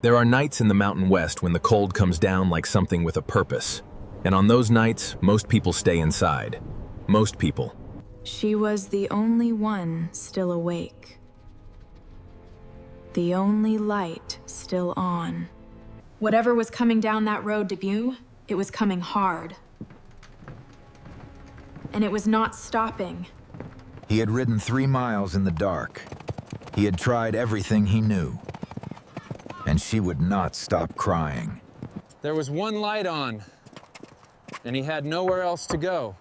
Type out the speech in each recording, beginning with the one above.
There are nights in the Mountain West when the cold comes down like something with a purpose. And on those nights, most people stay inside. Most people. She was the only one still awake. The only light still on. Whatever was coming down that road to Butte, it was coming hard. And it was not stopping. He had ridden 3 miles in the dark. He had tried everything he knew. And she would not stop crying. There was one light on, and he had nowhere else to go.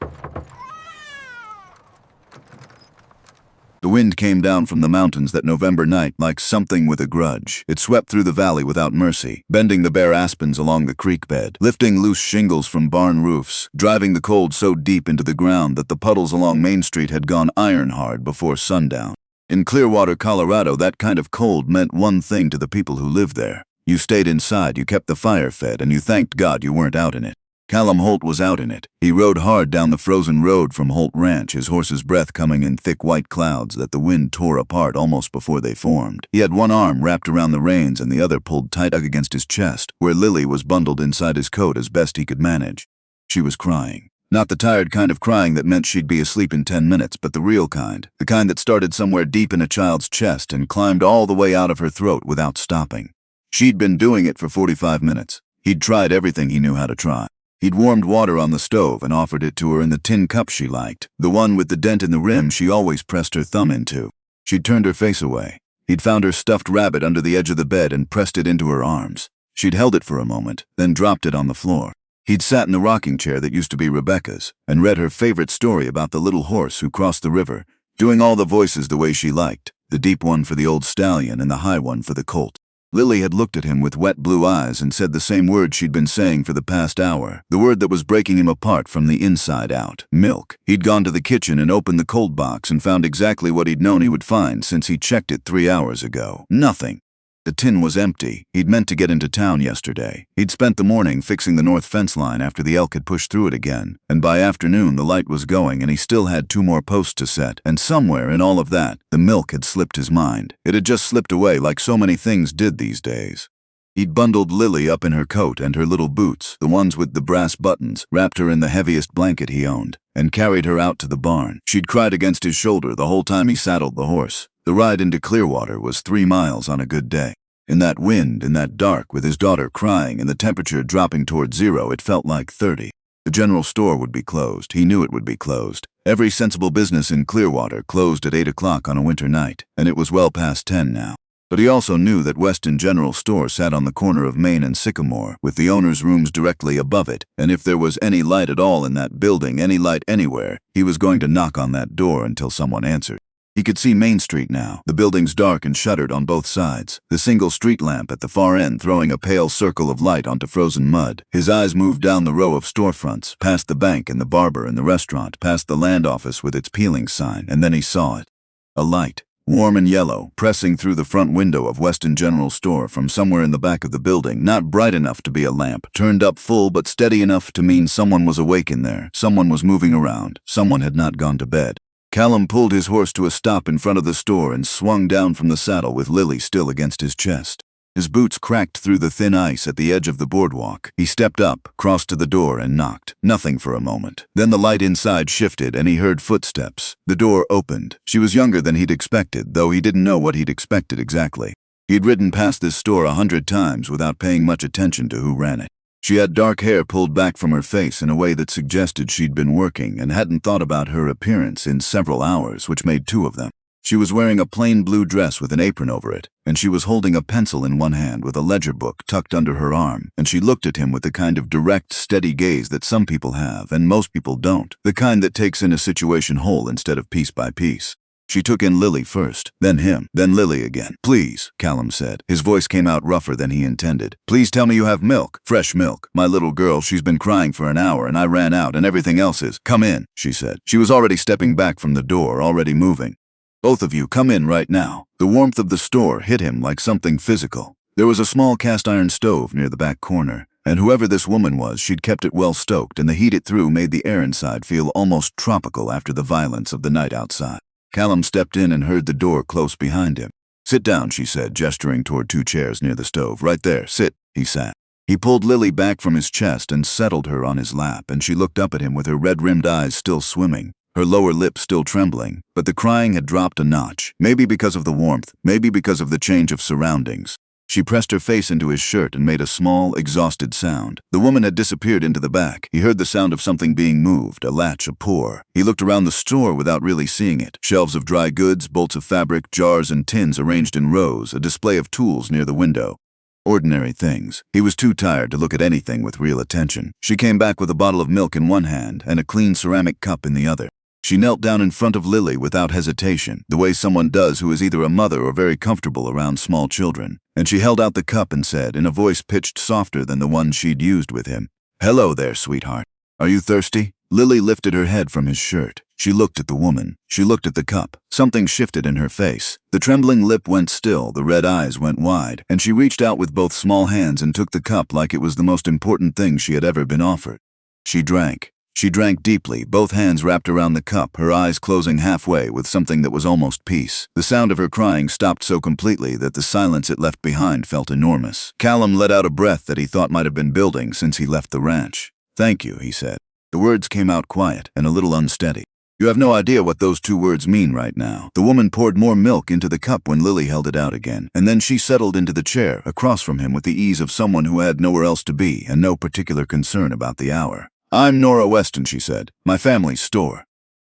The wind came down from the mountains that November night like something with a grudge. It swept through the valley without mercy, bending the bare aspens along the creek bed, lifting loose shingles from barn roofs, driving the cold so deep into the ground that the puddles along Main Street had gone iron hard before sundown. In Clearwater, Colorado, that kind of cold meant one thing to the people who lived there. You stayed inside, you kept the fire fed, and you thanked God you weren't out in it. Callum Holt was out in it. He rode hard down the frozen road from Holt Ranch, his horse's breath coming in thick white clouds that the wind tore apart almost before they formed. He had one arm wrapped around the reins and the other pulled tight against his chest, where Lily was bundled inside his coat as best he could manage. She was crying. Not the tired kind of crying that meant she'd be asleep in 10 minutes, but the real kind. The kind that started somewhere deep in a child's chest and climbed all the way out of her throat without stopping. She'd been doing it for 45 minutes. He'd tried everything he knew how to try. He'd warmed water on the stove and offered it to her in the tin cup she liked, the one with the dent in the rim she always pressed her thumb into. She'd turned her face away. He'd found her stuffed rabbit under the edge of the bed and pressed it into her arms. She'd held it for a moment, then dropped it on the floor. He'd sat in the rocking chair that used to be Rebecca's and read her favorite story about the little horse who crossed the river, doing all the voices the way she liked, the deep one for the old stallion and the high one for the colt. Lily had looked at him with wet blue eyes and said the same word she'd been saying for the past hour, the word that was breaking him apart from the inside out: milk. He'd gone to the kitchen and opened the cold box and found exactly what he'd known he would find since he checked it 3 hours ago. Nothing. The tin was empty. He'd meant to get into town yesterday. He'd spent the morning fixing the north fence line after the elk had pushed through it again, and by afternoon the light was going and he still had 2 more posts to set, and somewhere in all of that, the milk had slipped his mind. It had just slipped away like so many things did these days. He'd bundled Lily up in her coat and her little boots, the ones with the brass buttons, wrapped her in the heaviest blanket he owned, and carried her out to the barn. She'd cried against his shoulder the whole time he saddled the horse. The ride into Clearwater was 3 miles on a good day. In that wind, in that dark, with his daughter crying and the temperature dropping toward 0, it felt like 30. The general store would be closed. He knew it would be closed. Every sensible business in Clearwater closed at 8 o'clock on a winter night, and it was well past 10 now. But he also knew that Weston General Store sat on the corner of Main and Sycamore, with the owner's rooms directly above it, and if there was any light at all in that building, any light anywhere, he was going to knock on that door until someone answered. He could see Main Street now, the buildings dark and shuttered on both sides, the single street lamp at the far end throwing a pale circle of light onto frozen mud. His eyes moved down the row of storefronts, past the bank and the barber and the restaurant, past the land office with its peeling sign, and then he saw it. A light, warm and yellow, pressing through the front window of Weston General Store from somewhere in the back of the building, not bright enough to be a lamp, turned up full but steady enough to mean someone was awake in there, someone was moving around, someone had not gone to bed. Callum pulled his horse to a stop in front of the store and swung down from the saddle with Lily still against his chest. His boots cracked through the thin ice at the edge of the boardwalk. He stepped up, crossed to the door, and knocked. Nothing for a moment. Then the light inside shifted and he heard footsteps. The door opened. She was younger than he'd expected, though he didn't know what he'd expected exactly. He'd ridden past this store 100 times without paying much attention to who ran it. She had dark hair pulled back from her face in a way that suggested she'd been working and hadn't thought about her appearance in several hours, which made 2 of them. She was wearing a plain blue dress with an apron over it, and she was holding a pencil in one hand with a ledger book tucked under her arm, and she looked at him with the kind of direct, steady gaze that some people have and most people don't, the kind that takes in a situation whole instead of piece by piece. She took in Lily first, then him, then Lily again. "Please," Callum said. His voice came out rougher than he intended. "Please tell me you have milk. Fresh milk. My little girl, she's been crying for an hour and I ran out and everything else is." "Come in," she said. She was already stepping back from the door, already moving. "Both of you, come in right now." The warmth of the store hit him like something physical. There was a small cast-iron stove near the back corner, and whoever this woman was, she'd kept it well stoked, and the heat it threw made the air inside feel almost tropical after the violence of the night outside. Callum stepped in and heard the door close behind him. Sit down, she said, gesturing toward 2 chairs near the stove. Right there, sit. He sat. He pulled Lily back from his chest and settled her on his lap, and she looked up at him with her red-rimmed eyes still swimming, her lower lip still trembling, but the crying had dropped a notch, maybe because of the warmth, maybe because of the change of surroundings. She pressed her face into his shirt and made a small, exhausted sound. The woman had disappeared into the back. He heard the sound of something being moved, a latch, a pour. He looked around the store without really seeing it. Shelves of dry goods, bolts of fabric, jars and tins arranged in rows, a display of tools near the window. Ordinary things. He was too tired to look at anything with real attention. She came back with a bottle of milk in one hand and a clean ceramic cup in the other. She knelt down in front of Lily without hesitation, the way someone does who is either a mother or very comfortable around small children, and she held out the cup and said, in a voice pitched softer than the one she'd used with him, "Hello there, sweetheart. Are you thirsty?" Lily lifted her head from his shirt. She looked at the woman. She looked at the cup. Something shifted in her face. The trembling lip went still, the red eyes went wide, and she reached out with both small hands and took the cup like it was the most important thing she had ever been offered. She drank. She drank deeply, both hands wrapped around the cup, her eyes closing halfway with something that was almost peace. The sound of her crying stopped so completely that the silence it left behind felt enormous. Callum let out a breath that he thought might have been building since he left the ranch. "Thank you," he said. The words came out quiet and a little unsteady. "You have no idea what those 2 words mean right now." The woman poured more milk into the cup when Lily held it out again, and then she settled into the chair across from him with the ease of someone who had nowhere else to be and no particular concern about the hour. "I'm Nora Weston," she said. "My family's store."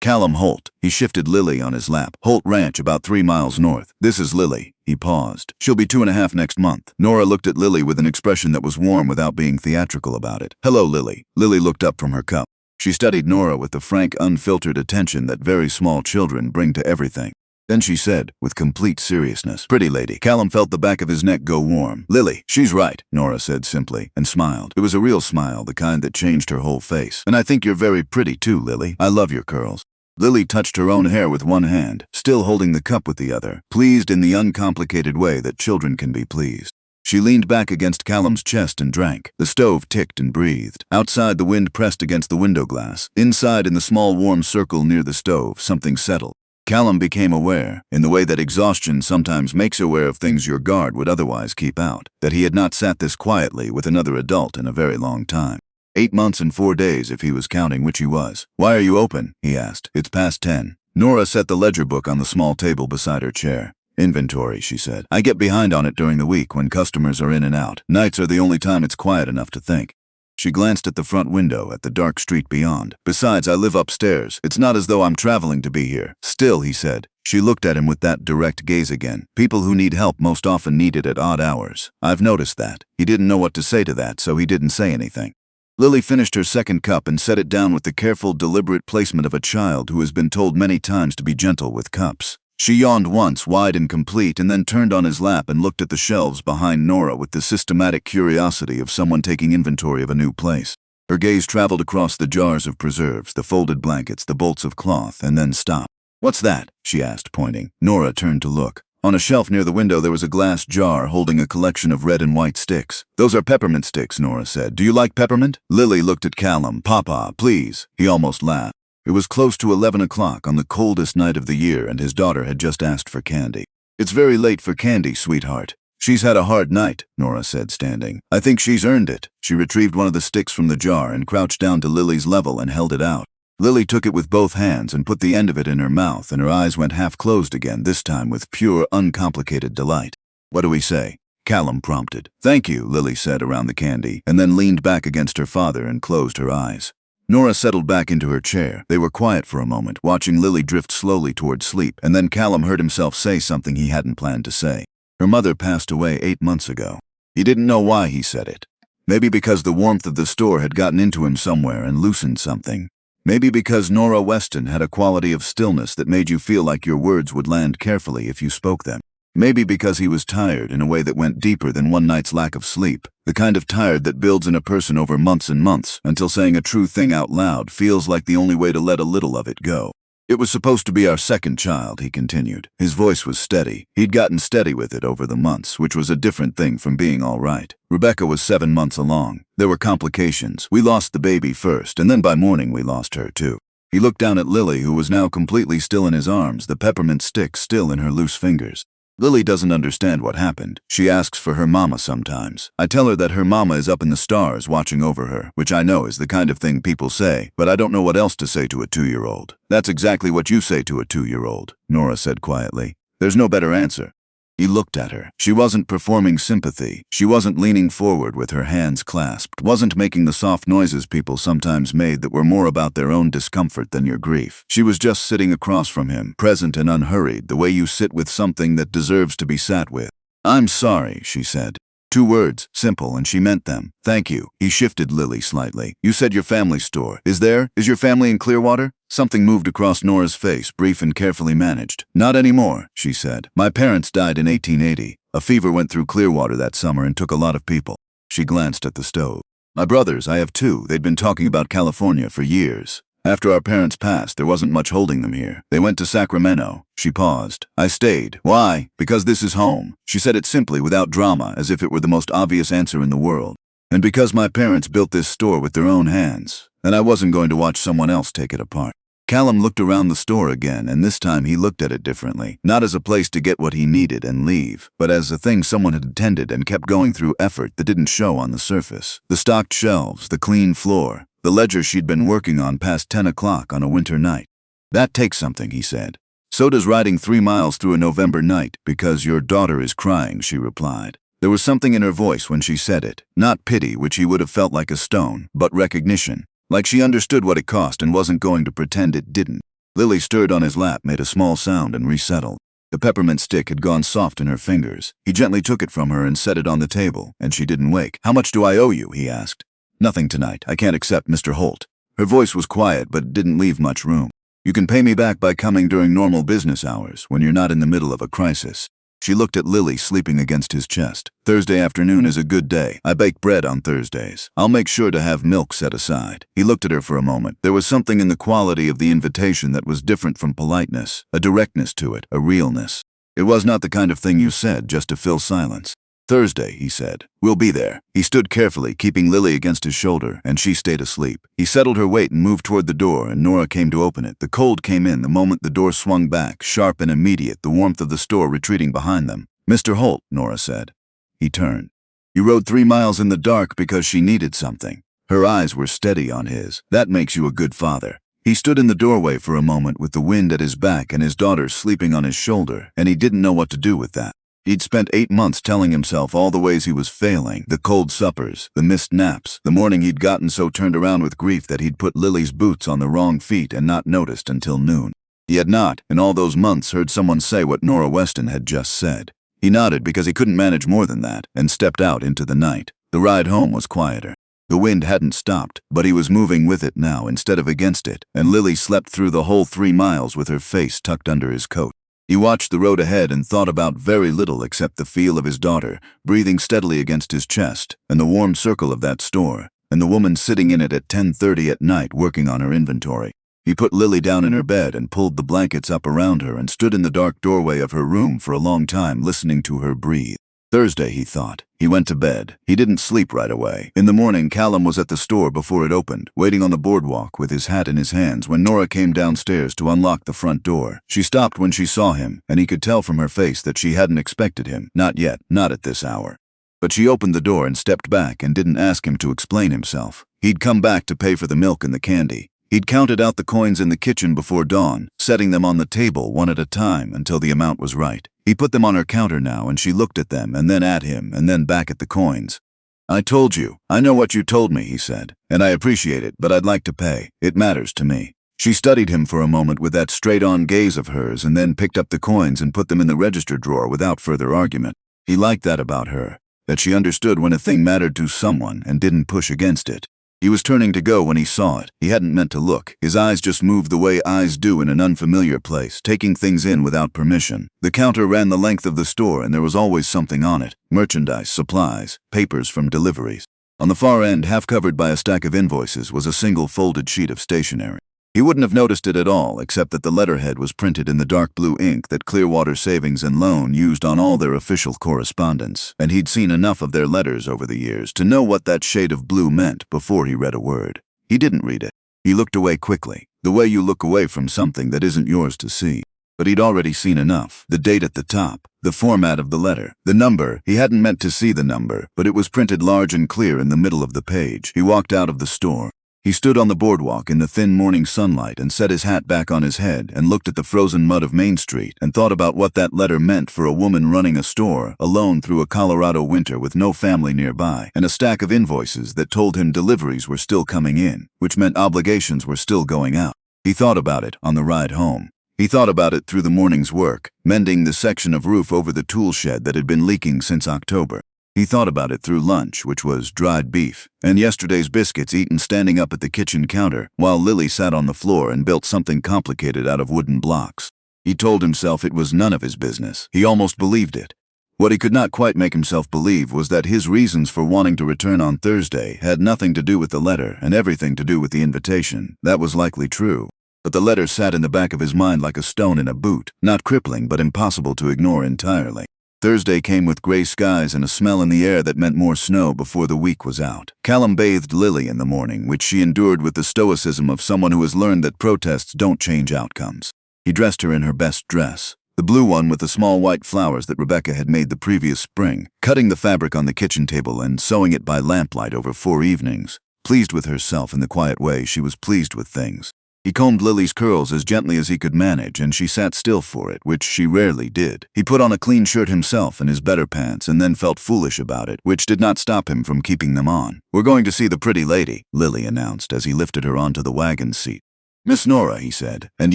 "Callum Holt." He shifted Lily on his lap. "Holt Ranch, about 3 miles north. This is Lily." He paused. "She'll be 2.5 next month." Nora looked at Lily with an expression that was warm without being theatrical about it. "Hello, Lily." Lily looked up from her cup. She studied Nora with the frank, unfiltered attention that very small children bring to everything. Then she said, with complete seriousness, "Pretty lady." Callum felt the back of his neck go warm. "Lily, she's right," Nora said simply, and smiled. It was a real smile, the kind that changed her whole face. "And I think you're very pretty too, Lily. I love your curls." Lily touched her own hair with one hand, still holding the cup with the other, pleased in the uncomplicated way that children can be pleased. She leaned back against Callum's chest and drank. The stove ticked and breathed. Outside, the wind pressed against the window glass. Inside, in the small warm circle near the stove, something settled. Callum became aware, in the way that exhaustion sometimes makes aware of things your guard would otherwise keep out, that he had not sat this quietly with another adult in a very long time. 8 months and 4 days if he was counting, which he was. "Why are you open?" he asked. "It's past 10. Nora set the ledger book on the small table beside her chair. "Inventory," she said. "I get behind on it during the week when customers are in and out. Nights are the only time it's quiet enough to think." She glanced at the front window, at the dark street beyond. "Besides, I live upstairs. It's not as though I'm traveling to be here." "Still," he said. She looked at him with that direct gaze again. "People who need help most often need it at odd hours. I've noticed that." He didn't know what to say to that, so he didn't say anything. Lily finished her second cup and set it down with the careful, deliberate placement of a child who has been told many times to be gentle with cups. She yawned once, wide and complete, and then turned on his lap and looked at the shelves behind Nora with the systematic curiosity of someone taking inventory of a new place. Her gaze traveled across the jars of preserves, the folded blankets, the bolts of cloth, and then stopped. "What's that?" she asked, pointing. Nora turned to look. On a shelf near the window there was a glass jar holding a collection of red and white sticks. "Those are peppermint sticks," Nora said. "Do you like peppermint?" Lily looked at Callum. "Papa, please." He almost laughed. It was close to 11 o'clock on the coldest night of the year, and his daughter had just asked for candy. "It's very late for candy, sweetheart." "She's had a hard night," Nora said, standing. "I think she's earned it." She retrieved one of the sticks from the jar and crouched down to Lily's level and held it out. Lily took it with both hands and put the end of it in her mouth, and her eyes went half closed again, this time with pure, uncomplicated delight. "What do we say?" Callum prompted. "Thank you," Lily said around the candy, and then leaned back against her father and closed her eyes. Nora settled back into her chair. They were quiet for a moment, watching Lily drift slowly toward sleep, and then Callum heard himself say something he hadn't planned to say. Her mother passed away 8 months ago. He didn't know why he said it. Maybe because the warmth of the store had gotten into him somewhere and loosened something. Maybe because Nora Weston had a quality of stillness that made you feel like your words would land carefully if you spoke them. Maybe because he was tired in a way that went deeper than one night's lack of sleep, the kind of tired that builds in a person over months and months, until saying a true thing out loud feels like the only way to let a little of it go. "It was supposed to be our second child," he continued. His voice was steady. He'd gotten steady with it over the months, which was a different thing from being all right. "Rebecca was 7 months along. There were complications. We lost the baby first, and then by morning we lost her too." He looked down at Lily, who was now completely still in his arms, the peppermint stick still in her loose fingers. Lily doesn't understand what happened. She asks for her mama sometimes. I tell her that her mama is up in the stars watching over her, which I know is the kind of thing people say, but I don't know what else to say to a 2-year-old. That's exactly what you say to a 2-year-old, Nora said quietly. There's no better answer. He looked at her. She wasn't performing sympathy. She wasn't leaning forward with her hands clasped, wasn't making the soft noises people sometimes made that were more about their own discomfort than your grief. She was just sitting across from him, present and unhurried, the way you sit with something that deserves to be sat with. I'm sorry, she said. 2 words, simple, and she meant them. Thank you. He shifted Lily slightly. You said your family store. Is your family in Clearwater? Something moved across Nora's face, brief and carefully managed. Not anymore, she said. My parents died in 1880. A fever went through Clearwater that summer and took a lot of people. She glanced at the stove. My brothers, I have 2. They'd been talking about California for years. After our parents passed, there wasn't much holding them here. They went to Sacramento. She paused. I stayed. Why? Because this is home. She said it simply, without drama, as if it were the most obvious answer in the world. And because my parents built this store with their own hands, and I wasn't going to watch someone else take it apart. Callum looked around the store again, and this time he looked at it differently. Not as a place to get what he needed and leave, but as a thing someone had attended and kept going through effort that didn't show on the surface. The stocked shelves, the clean floor, the ledger she'd been working on past 10 o'clock on a winter night. That takes something, he said. So does riding 3 miles through a November night, because your daughter is crying, she replied. There was something in her voice when she said it. Not pity, which he would have felt like a stone, but recognition. Like she understood what it cost and wasn't going to pretend it didn't. Lily stirred on his lap, made a small sound, and resettled. The peppermint stick had gone soft in her fingers. He gently took it from her and set it on the table, and she didn't wake. How much do I owe you? He asked. Nothing tonight. I can't accept Mr. Holt. Her voice was quiet, but didn't leave much room. You can pay me back by coming during normal business hours, when you're not in the middle of a crisis. She looked at Lily sleeping against his chest. Thursday afternoon is a good day. I bake bread on Thursdays. I'll make sure to have milk set aside. He looked at her for a moment. There was something in the quality of the invitation that was different from politeness, a directness to it, a realness. It was not the kind of thing you said just to fill silence. Thursday, he said. We'll be there. He stood carefully, keeping Lily against his shoulder, and she stayed asleep. He settled her weight and moved toward the door, and Nora came to open it. The cold came in the moment the door swung back, sharp and immediate, the warmth of the store retreating behind them. Mr. Holt, Nora said. He turned. You rode 3 miles in the dark because she needed something. Her eyes were steady on his. That makes you a good father. He stood in the doorway for a moment with the wind at his back and his daughter sleeping on his shoulder, and he didn't know what to do with that. He'd spent 8 months telling himself all the ways he was failing, the cold suppers, the missed naps, the morning he'd gotten so turned around with grief that he'd put Lily's boots on the wrong feet and not noticed until noon. He had not, in all those months, heard someone say what Nora Weston had just said. He nodded because he couldn't manage more than that, and stepped out into the night. The ride home was quieter. The wind hadn't stopped, but he was moving with it now instead of against it, and Lily slept through the whole 3 miles with her face tucked under his coat. He watched the road ahead and thought about very little except the feel of his daughter, breathing steadily against his chest, and the warm circle of that store, and the woman sitting in it at 10:30 at night working on her inventory. He put Lily down in her bed and pulled the blankets up around her and stood in the dark doorway of her room for a long time listening to her breathe. Thursday, he thought. He went to bed. He didn't sleep right away. In the morning, Callum was at the store before it opened, waiting on the boardwalk with his hat in his hands when Nora came downstairs to unlock the front door. She stopped when she saw him, and he could tell from her face that she hadn't expected him. Not yet, not at this hour. But she opened the door and stepped back and didn't ask him to explain himself. He'd come back to pay for the milk and the candy. He'd counted out the coins in the kitchen before dawn, setting them on the table one at a time until the amount was right. He put them on her counter now, and she looked at them, and then at him, and then back at the coins. I told you. I know what you told me, he said, and I appreciate it, but I'd like to pay. It matters to me. She studied him for a moment with that straight-on gaze of hers, and then picked up the coins and put them in the register drawer without further argument. He liked that about her, that she understood when a thing mattered to someone and didn't push against it. He was turning to go when he saw it. He hadn't meant to look. His eyes just moved the way eyes do in an unfamiliar place, taking things in without permission. The counter ran the length of the store, and there was always something on it. Merchandise, supplies, papers from deliveries. On the far end, half covered by a stack of invoices, was a single folded sheet of stationery. He wouldn't have noticed it at all, except that the letterhead was printed in the dark blue ink that Clearwater Savings and Loan used on all their official correspondence, and he'd seen enough of their letters over the years to know what that shade of blue meant before he read a word. He didn't read it. He looked away quickly, the way you look away from something that isn't yours to see. But he'd already seen enough. The date at the top, the format of the letter, the number. He hadn't meant to see the number, but it was printed large and clear in the middle of the page. He walked out of the store. He stood on the boardwalk in the thin morning sunlight and set his hat back on his head and looked at the frozen mud of Main Street and thought about what that letter meant for a woman running a store alone through a Colorado winter with no family nearby and a stack of invoices that told him deliveries were still coming in, which meant obligations were still going out. He thought about it on the ride home. He thought about it through the morning's work, mending the section of roof over the tool shed that had been leaking since October. He thought about it through lunch, which was dried beef, and yesterday's biscuits eaten standing up at the kitchen counter while Lily sat on the floor and built something complicated out of wooden blocks. He told himself it was none of his business. He almost believed it. What he could not quite make himself believe was that his reasons for wanting to return on Thursday had nothing to do with the letter and everything to do with the invitation. That was likely true. But the letter sat in the back of his mind like a stone in a boot, not crippling but impossible to ignore entirely. Thursday came with gray skies and a smell in the air that meant more snow before the week was out. Callum bathed Lily in the morning, which she endured with the stoicism of someone who has learned that protests don't change outcomes. He dressed her in her best dress, the blue one with the small white flowers that Rebecca had made the previous spring, cutting the fabric on the kitchen table and sewing it by lamplight over 4 evenings. Pleased with herself in the quiet way she was pleased with things. He combed Lily's curls as gently as he could manage, and she sat still for it, which she rarely did. He put on a clean shirt himself and his better pants, and then felt foolish about it, which did not stop him from keeping them on. "We're going to see the pretty lady," Lily announced as he lifted her onto the wagon seat. "Miss Nora," he said. "And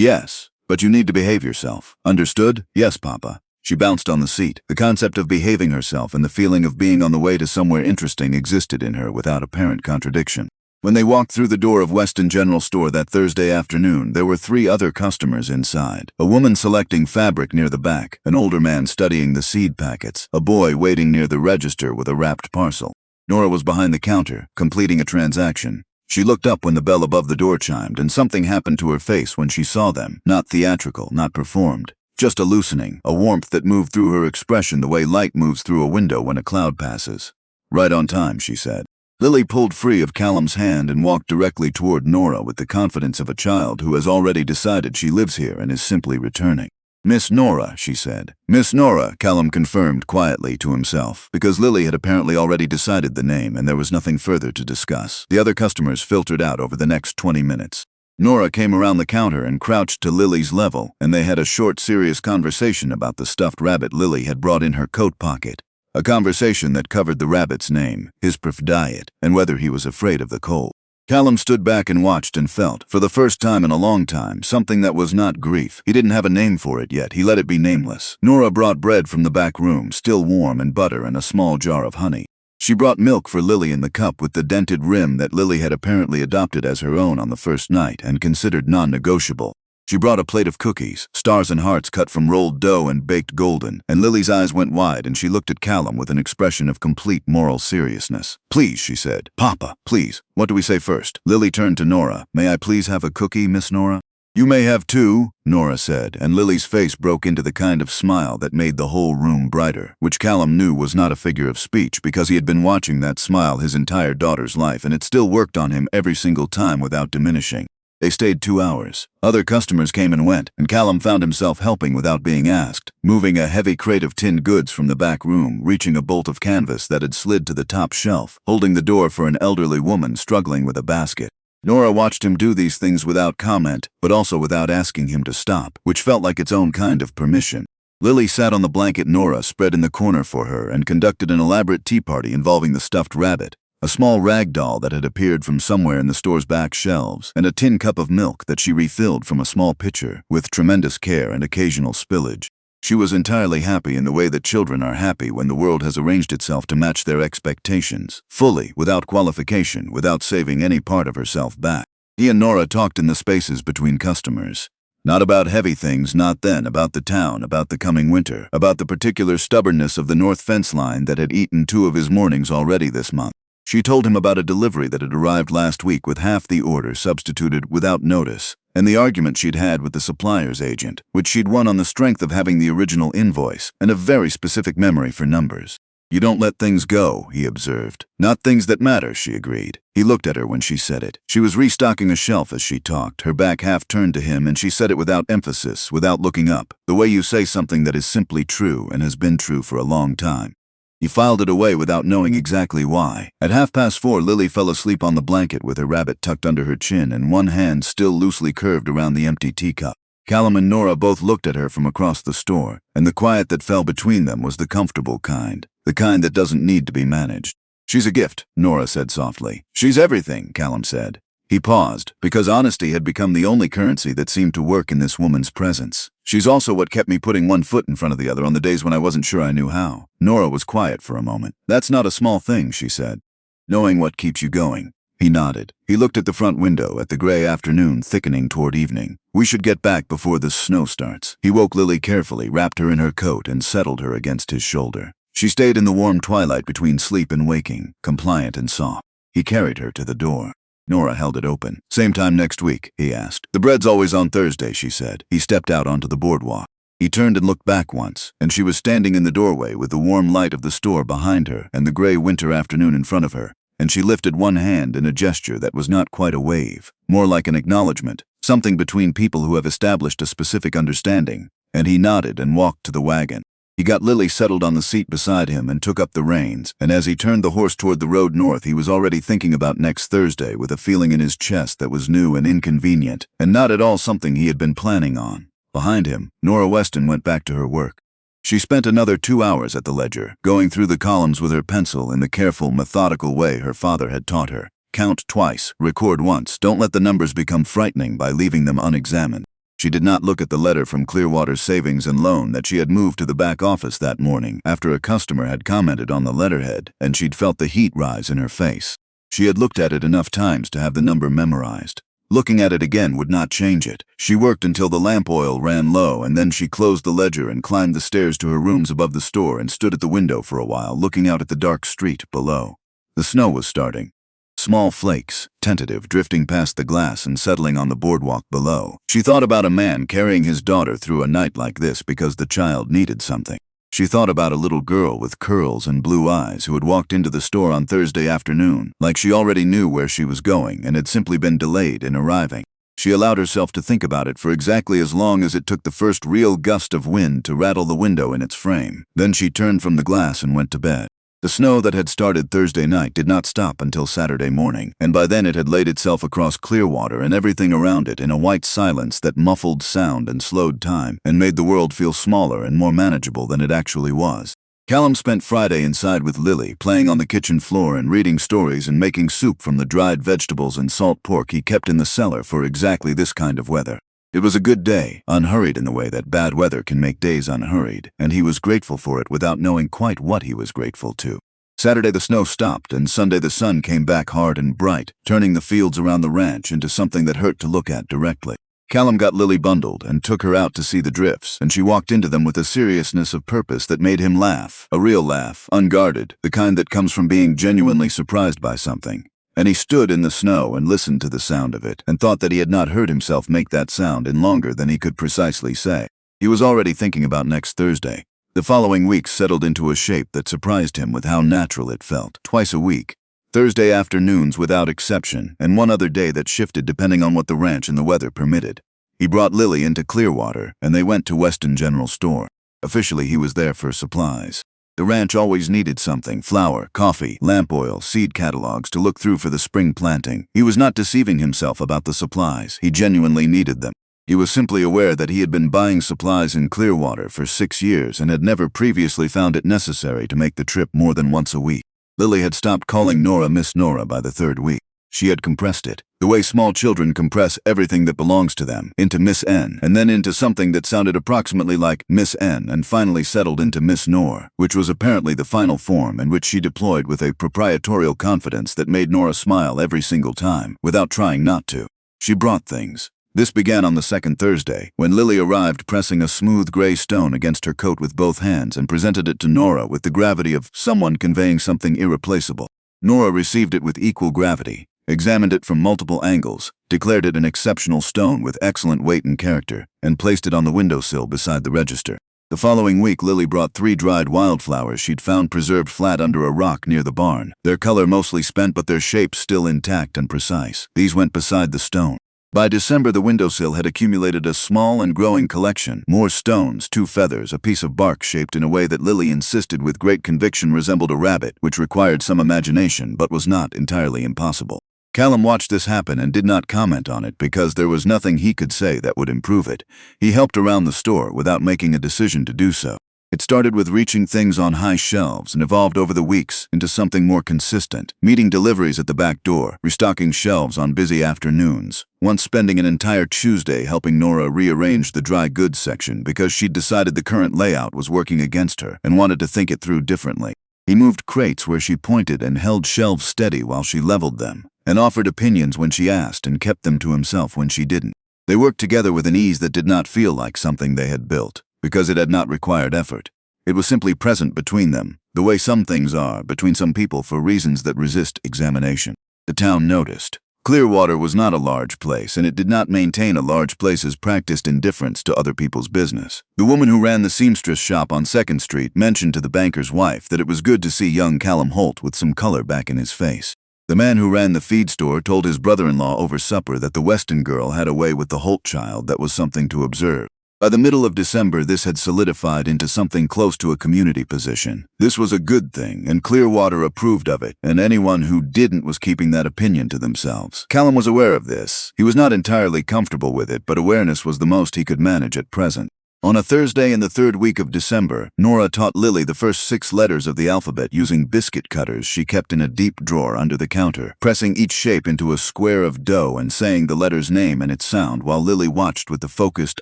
yes, but you need to behave yourself. Understood?" "Yes, Papa." She bounced on the seat. The concept of behaving herself and the feeling of being on the way to somewhere interesting existed in her without apparent contradiction. When they walked through the door of Weston General Store that Thursday afternoon, there were 3 other customers inside. A woman selecting fabric near the back, an older man studying the seed packets, a boy waiting near the register with a wrapped parcel. Nora was behind the counter, completing a transaction. She looked up when the bell above the door chimed, and something happened to her face when she saw them. Not theatrical, not performed. Just a loosening, a warmth that moved through her expression the way light moves through a window when a cloud passes. "Right on time," she said. Lily pulled free of Callum's hand and walked directly toward Nora with the confidence of a child who has already decided she lives here and is simply returning. "Miss Nora," she said. "Miss Nora," Callum confirmed quietly to himself, because Lily had apparently already decided the name and there was nothing further to discuss. The other customers filtered out over the next 20 minutes. Nora came around the counter and crouched to Lily's level, and they had a short, serious conversation about the stuffed rabbit Lily had brought in her coat pocket. A conversation that covered the rabbit's name, his preferred diet, and whether he was afraid of the cold. Callum stood back and watched and felt, for the first time in a long time, something that was not grief. He didn't have a name for it yet. He let it be nameless. Nora brought bread from the back room, still warm, and butter and a small jar of honey. She brought milk for Lily in the cup with the dented rim that Lily had apparently adopted as her own on the first night and considered non-negotiable. She brought a plate of cookies, stars and hearts cut from rolled dough and baked golden, and Lily's eyes went wide and she looked at Callum with an expression of complete moral seriousness. "Please," she said. "Papa, please. What do we say first?" Lily turned to Nora. "May I please have a cookie, Miss Nora?" "You may have 2, Nora said, and Lily's face broke into the kind of smile that made the whole room brighter, which Callum knew was not a figure of speech because he had been watching that smile his entire daughter's life and it still worked on him every single time without diminishing. They stayed 2 hours. Other customers came and went, and Callum found himself helping without being asked, moving a heavy crate of tinned goods from the back room, reaching a bolt of canvas that had slid to the top shelf, holding the door for an elderly woman struggling with a basket. Nora watched him do these things without comment, but also without asking him to stop, which felt like its own kind of permission. Lily sat on the blanket Nora spread in the corner for her and conducted an elaborate tea party involving the stuffed rabbit, a small rag doll that had appeared from somewhere in the store's back shelves, and a tin cup of milk that she refilled from a small pitcher, with tremendous care and occasional spillage. She was entirely happy in the way that children are happy when the world has arranged itself to match their expectations, fully, without qualification, without saving any part of herself back. He and Nora talked in the spaces between customers. Not about heavy things, not then, about the town, about the coming winter, about the particular stubbornness of the north fence line that had eaten 2 of his mornings already this month. She told him about a delivery that had arrived last week with half the order substituted without notice, and the argument she'd had with the supplier's agent, which she'd won on the strength of having the original invoice and a very specific memory for numbers. You don't let things go, he observed. Not things that matter, she agreed. He looked at her when she said it. She was restocking a shelf as she talked, her back half turned to him, and she said it without emphasis, without looking up. The way you say something that is simply true and has been true for a long time. He filed it away without knowing exactly why. At 4:30, Lily fell asleep on the blanket with her rabbit tucked under her chin and one hand still loosely curved around the empty teacup. Callum and Nora both looked at her from across the store, and the quiet that fell between them was the comfortable kind, the kind that doesn't need to be managed. She's a gift, Nora said softly. She's everything, Callum said. He paused, because honesty had become the only currency that seemed to work in this woman's presence. She's also what kept me putting one foot in front of the other on the days when I wasn't sure I knew how. Nora was quiet for a moment. That's not a small thing, she said. Knowing what keeps you going. He nodded. He looked at the front window, at the gray afternoon thickening toward evening. We should get back before the snow starts. He woke Lily carefully, wrapped her in her coat, and settled her against his shoulder. She stayed in the warm twilight between sleep and waking, compliant and soft. He carried her to the door. Nora held it open. Same time next week, he asked. The bread's always on Thursday, she said. He stepped out onto the boardwalk. He turned and looked back once, and she was standing in the doorway with the warm light of the store behind her and the gray winter afternoon in front of her. And she lifted one hand in a gesture that was not quite a wave, more like an acknowledgement, something between people who have established a specific understanding, and he nodded and walked to the wagon. He got Lily settled on the seat beside him and took up the reins, and as he turned the horse toward the road north, he was already thinking about next Thursday with a feeling in his chest that was new and inconvenient, and not at all something he had been planning on. Behind him, Nora Weston went back to her work. She spent another 2 hours at the ledger, going through the columns with her pencil in the careful, methodical way her father had taught her. Count twice, record once, don't let the numbers become frightening by leaving them unexamined. She did not look at the letter from Clearwater Savings and Loan that she had moved to the back office that morning after a customer had commented on the letterhead, and she'd felt the heat rise in her face. She had looked at it enough times to have the number memorized. Looking at it again would not change it. She worked until the lamp oil ran low, and then she closed the ledger and climbed the stairs to her rooms above the store and stood at the window for a while, looking out at the dark street below. The snow was starting. Small flakes, tentative, drifting past the glass and settling on the boardwalk below. She thought about a man carrying his daughter through a night like this because the child needed something. She thought about a little girl with curls and blue eyes who had walked into the store on Thursday afternoon, like she already knew where she was going and had simply been delayed in arriving. She allowed herself to think about it for exactly as long as it took the first real gust of wind to rattle the window in its frame. Then she turned from the glass and went to bed. The snow that had started Thursday night did not stop until Saturday morning, and by then it had laid itself across Clearwater and everything around it in a white silence that muffled sound and slowed time and made the world feel smaller and more manageable than it actually was. Callum spent Friday inside with Lily, playing on the kitchen floor and reading stories and making soup from the dried vegetables and salt pork he kept in the cellar for exactly this kind of weather. It was a good day, unhurried in the way that bad weather can make days unhurried, and he was grateful for it without knowing quite what he was grateful to. Saturday the snow stopped, and Sunday the sun came back hard and bright, turning the fields around the ranch into something that hurt to look at directly. Callum got Lily bundled and took her out to see the drifts, and she walked into them with a seriousness of purpose that made him laugh, a real laugh, unguarded, the kind that comes from being genuinely surprised by something. And he stood in the snow and listened to the sound of it, and thought that he had not heard himself make that sound in longer than he could precisely say. He was already thinking about next Thursday. The following weeks settled into a shape that surprised him with how natural it felt. Twice a week. Thursday afternoons without exception, and one other day that shifted depending on what the ranch and the weather permitted. He brought Lily into Clearwater, and they went to Weston General Store. Officially, he was there for supplies. The ranch always needed something: flour, coffee, lamp oil, seed catalogs to look through for the spring planting. He was not deceiving himself about the supplies. He genuinely needed them. He was simply aware that he had been buying supplies in Clearwater for 6 years and had never previously found it necessary to make the trip more than once a week. Lily had stopped calling Nora Miss Nora by the 3rd week. She had compressed it, the way small children compress everything that belongs to them, into Miss N, and then into something that sounded approximately like Miss N, and finally settled into Miss Nor, which was apparently the final form, and which she deployed with a proprietorial confidence that made Nora smile every single time, without trying not to. She brought things. This began on the 2nd Thursday, when Lily arrived pressing a smooth gray stone against her coat with both hands and presented it to Nora with the gravity of someone conveying something irreplaceable. Nora received it with equal gravity, examined it from multiple angles, declared it an exceptional stone with excellent weight and character, and placed it on the windowsill beside the register. The following week, Lily brought 3 dried wildflowers she'd found preserved flat under a rock near the barn, their color mostly spent but their shape still intact and precise. These went beside the stone. By December, the windowsill had accumulated a small and growing collection. More stones, 2 feathers, a piece of bark shaped in a way that Lily insisted with great conviction resembled a rabbit, which required some imagination but was not entirely impossible. Callum watched this happen and did not comment on it because there was nothing he could say that would improve it. He helped around the store without making a decision to do so. It started with reaching things on high shelves and evolved over the weeks into something more consistent, meeting deliveries at the back door, restocking shelves on busy afternoons, once spending an entire Tuesday helping Nora rearrange the dry goods section because she'd decided the current layout was working against her and wanted to think it through differently. He moved crates where she pointed and held shelves steady while she leveled them, and offered opinions when she asked and kept them to himself when she didn't. They worked together with an ease that did not feel like something they had built, because it had not required effort. It was simply present between them, the way some things are between some people for reasons that resist examination. The town noticed. Clearwater was not a large place, and it did not maintain a large place's practiced indifference to other people's business. The woman who ran the seamstress shop on 2nd Street mentioned to the banker's wife that it was good to see young Callum Holt with some color back in his face. The man who ran the feed store told his brother-in-law over supper that the Weston girl had a way with the Holt child that was something to observe. By the middle of December, this had solidified into something close to a community position. This was a good thing, and Clearwater approved of it, and anyone who didn't was keeping that opinion to themselves. Callum was aware of this. He was not entirely comfortable with it, but awareness was the most he could manage at present. On a Thursday in the 3rd week of December, Nora taught Lily the first 6 letters of the alphabet using biscuit cutters she kept in a deep drawer under the counter, pressing each shape into a square of dough and saying the letter's name and its sound while Lily watched with the focused,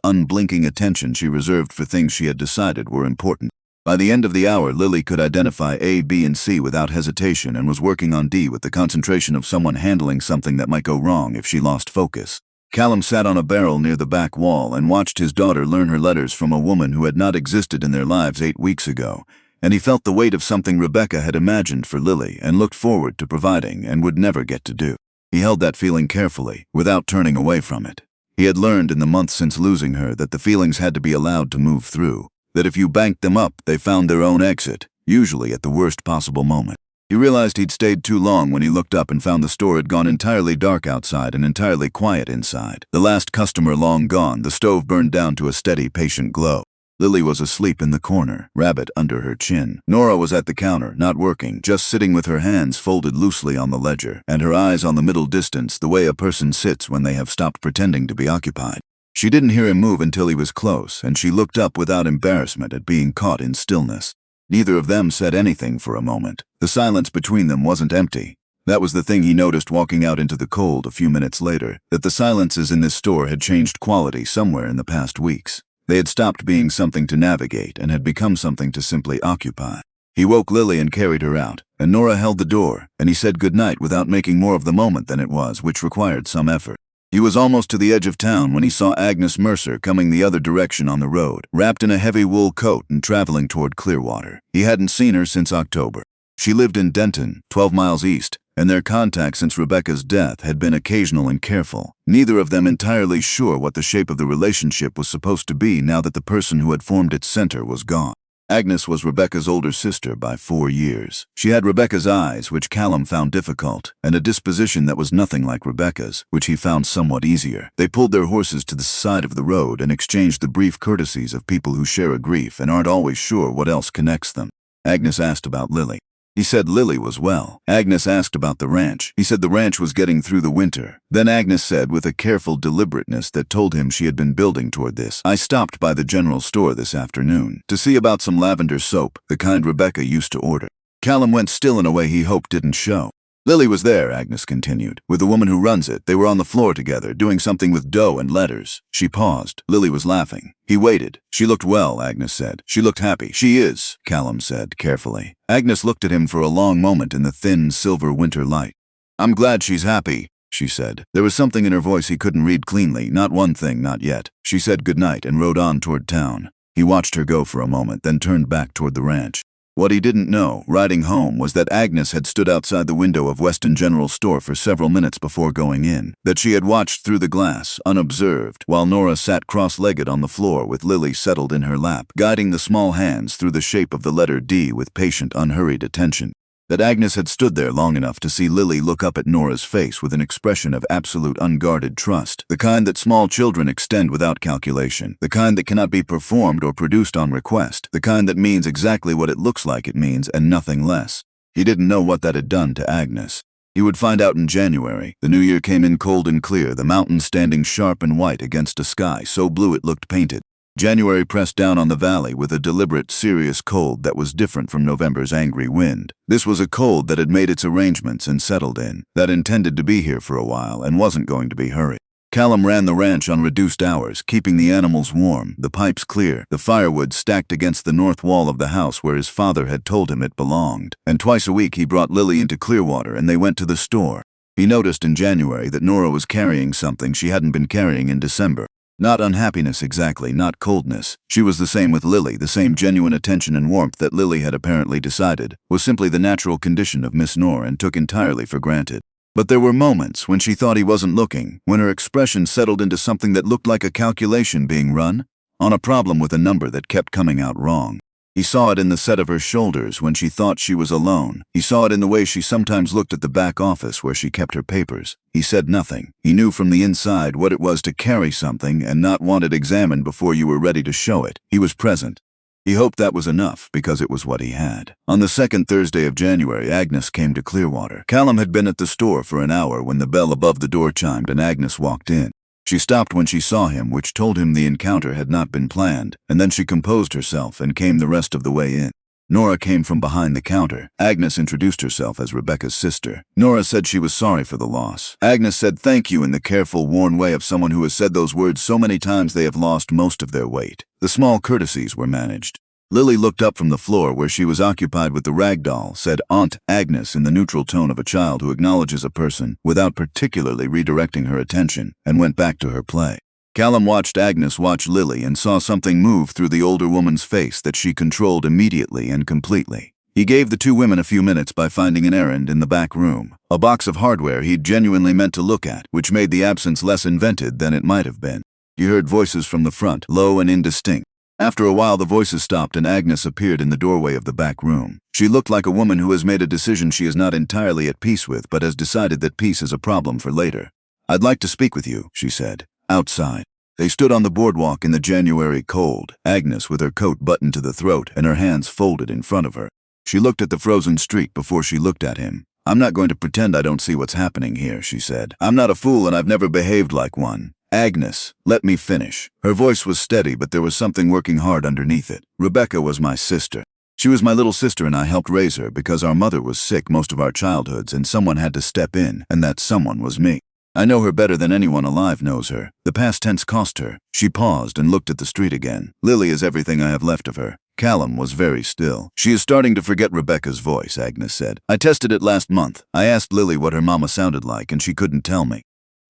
unblinking attention she reserved for things she had decided were important. By the end of the hour, Lily could identify A, B, and C without hesitation and was working on D with the concentration of someone handling something that might go wrong if she lost focus. Callum sat on a barrel near the back wall and watched his daughter learn her letters from a woman who had not existed in their lives 8 weeks ago, and he felt the weight of something Rebecca had imagined for Lily and looked forward to providing and would never get to do. He held that feeling carefully, without turning away from it. He had learned in the months since losing her that the feelings had to be allowed to move through, that if you banked them up, they found their own exit, usually at the worst possible moment. He realized he'd stayed too long when he looked up and found the store had gone entirely dark outside and entirely quiet inside. The last customer long gone, the stove burned down to a steady, patient glow. Lily was asleep in the corner, rabbit under her chin. Nora was at the counter, not working, just sitting with her hands folded loosely on the ledger, and her eyes on the middle distance the way a person sits when they have stopped pretending to be occupied. She didn't hear him move until he was close, and she looked up without embarrassment at being caught in stillness. Neither of them said anything for a moment. The silence between them wasn't empty. That was the thing he noticed walking out into the cold a few minutes later, that the silences in this store had changed quality somewhere in the past weeks. They had stopped being something to navigate and had become something to simply occupy. He woke Lily and carried her out, and Nora held the door, and he said goodnight without making more of the moment than it was, which required some effort. He was almost to the edge of town when he saw Agnes Mercer coming the other direction on the road, wrapped in a heavy wool coat and traveling toward Clearwater. He hadn't seen her since October. She lived in Denton, 12 miles east, and their contact since Rebecca's death had been occasional and careful, neither of them entirely sure what the shape of the relationship was supposed to be now that the person who had formed its center was gone. Agnes was Rebecca's older sister by 4 years. She had Rebecca's eyes, which Callum found difficult, and a disposition that was nothing like Rebecca's, which he found somewhat easier. They pulled their horses to the side of the road and exchanged the brief courtesies of people who share a grief and aren't always sure what else connects them. Agnes asked about Lily. He said Lily was well. Agnes asked about the ranch. He said the ranch was getting through the winter. Then Agnes said with a careful deliberateness that told him she had been building toward this, "I stopped by the general store this afternoon to see about some lavender soap, the kind Rebecca used to order." Callum went still in a way he hoped didn't show. Lily was there, Agnes continued, with the woman who runs it. They were on the floor together, doing something with dough and letters. She paused. Lily was laughing. He waited. She looked well, Agnes said. She looked happy. She is, Callum said, carefully. Agnes looked at him for a long moment in the thin, silver winter light. "I'm glad she's happy," she said. There was something in her voice he couldn't read cleanly, not one thing, not yet. She said goodnight and rode on toward town. He watched her go for a moment, then turned back toward the ranch. What he didn't know, riding home, was that Agnes had stood outside the window of Weston General Store for several minutes before going in, that she had watched through the glass, unobserved, while Nora sat cross-legged on the floor with Lily settled in her lap, guiding the small hands through the shape of the letter D with patient, unhurried attention. That Agnes had stood there long enough to see Lily look up at Nora's face with an expression of absolute unguarded trust, the kind that small children extend without calculation, the kind that cannot be performed or produced on request, the kind that means exactly what it looks like it means and nothing less. He didn't know what that had done to Agnes. He would find out in January. The new year came in cold and clear, the mountains standing sharp and white against a sky so blue it looked painted. January pressed down on the valley with a deliberate, serious cold that was different from November's angry wind. This was a cold that had made its arrangements and settled in, that intended to be here for a while and wasn't going to be hurried. Callum ran the ranch on reduced hours, keeping the animals warm, the pipes clear, the firewood stacked against the north wall of the house where his father had told him it belonged. And twice a week he brought Lily into Clearwater and they went to the store. He noticed in January that Nora was carrying something she hadn't been carrying in December. Not unhappiness exactly, not coldness. She was the same with Lily, the same genuine attention and warmth that Lily had apparently decided was simply the natural condition of Miss Nora and took entirely for granted. But there were moments when she thought he wasn't looking, when her expression settled into something that looked like a calculation being run on a problem with a number that kept coming out wrong. He saw it in the set of her shoulders when she thought she was alone. He saw it in the way she sometimes looked at the back office where she kept her papers. He said nothing. He knew from the inside what it was to carry something and not want it examined before you were ready to show it. He was present. He hoped that was enough because it was what he had. On the second Thursday of January, Agnes came to Clearwater. Callum had been at the store for an hour when the bell above the door chimed and Agnes walked in. She stopped when she saw him, which told him the encounter had not been planned, and then she composed herself and came the rest of the way in. Nora came from behind the counter. Agnes introduced herself as Rebecca's sister. Nora said she was sorry for the loss. Agnes said thank you in the careful, worn way of someone who has said those words so many times they have lost most of their weight. The small courtesies were managed. Lily looked up from the floor where she was occupied with the rag doll, said Aunt Agnes in the neutral tone of a child who acknowledges a person without particularly redirecting her attention, and went back to her play. Callum watched Agnes watch Lily and saw something move through the older woman's face that she controlled immediately and completely. He gave the two women a few minutes by finding an errand in the back room, a box of hardware he'd genuinely meant to look at, which made the absence less invented than it might have been. He heard voices from the front, low and indistinct. After a while the voices stopped and Agnes appeared in the doorway of the back room. She looked like a woman who has made a decision she is not entirely at peace with but has decided that peace is a problem for later. "I'd like to speak with you," she said. "Outside." They stood on the boardwalk in the January cold, Agnes with her coat buttoned to the throat and her hands folded in front of her. She looked at the frozen street before she looked at him. "I'm not going to pretend I don't see what's happening here," she said. "I'm not a fool and I've never behaved like one. Agnes, let me finish." Her voice was steady, but there was something working hard underneath it. "Rebecca was my sister. She was my little sister and I helped raise her because our mother was sick most of our childhoods and someone had to step in, and that someone was me. I know her better than anyone alive knows her. The past tense cost her." She paused and looked at the street again. "Lily is everything I have left of her." Callum was very still. "She is starting to forget Rebecca's voice," Agnes said. "I tested it last month. I asked Lily what her mama sounded like and she couldn't tell me.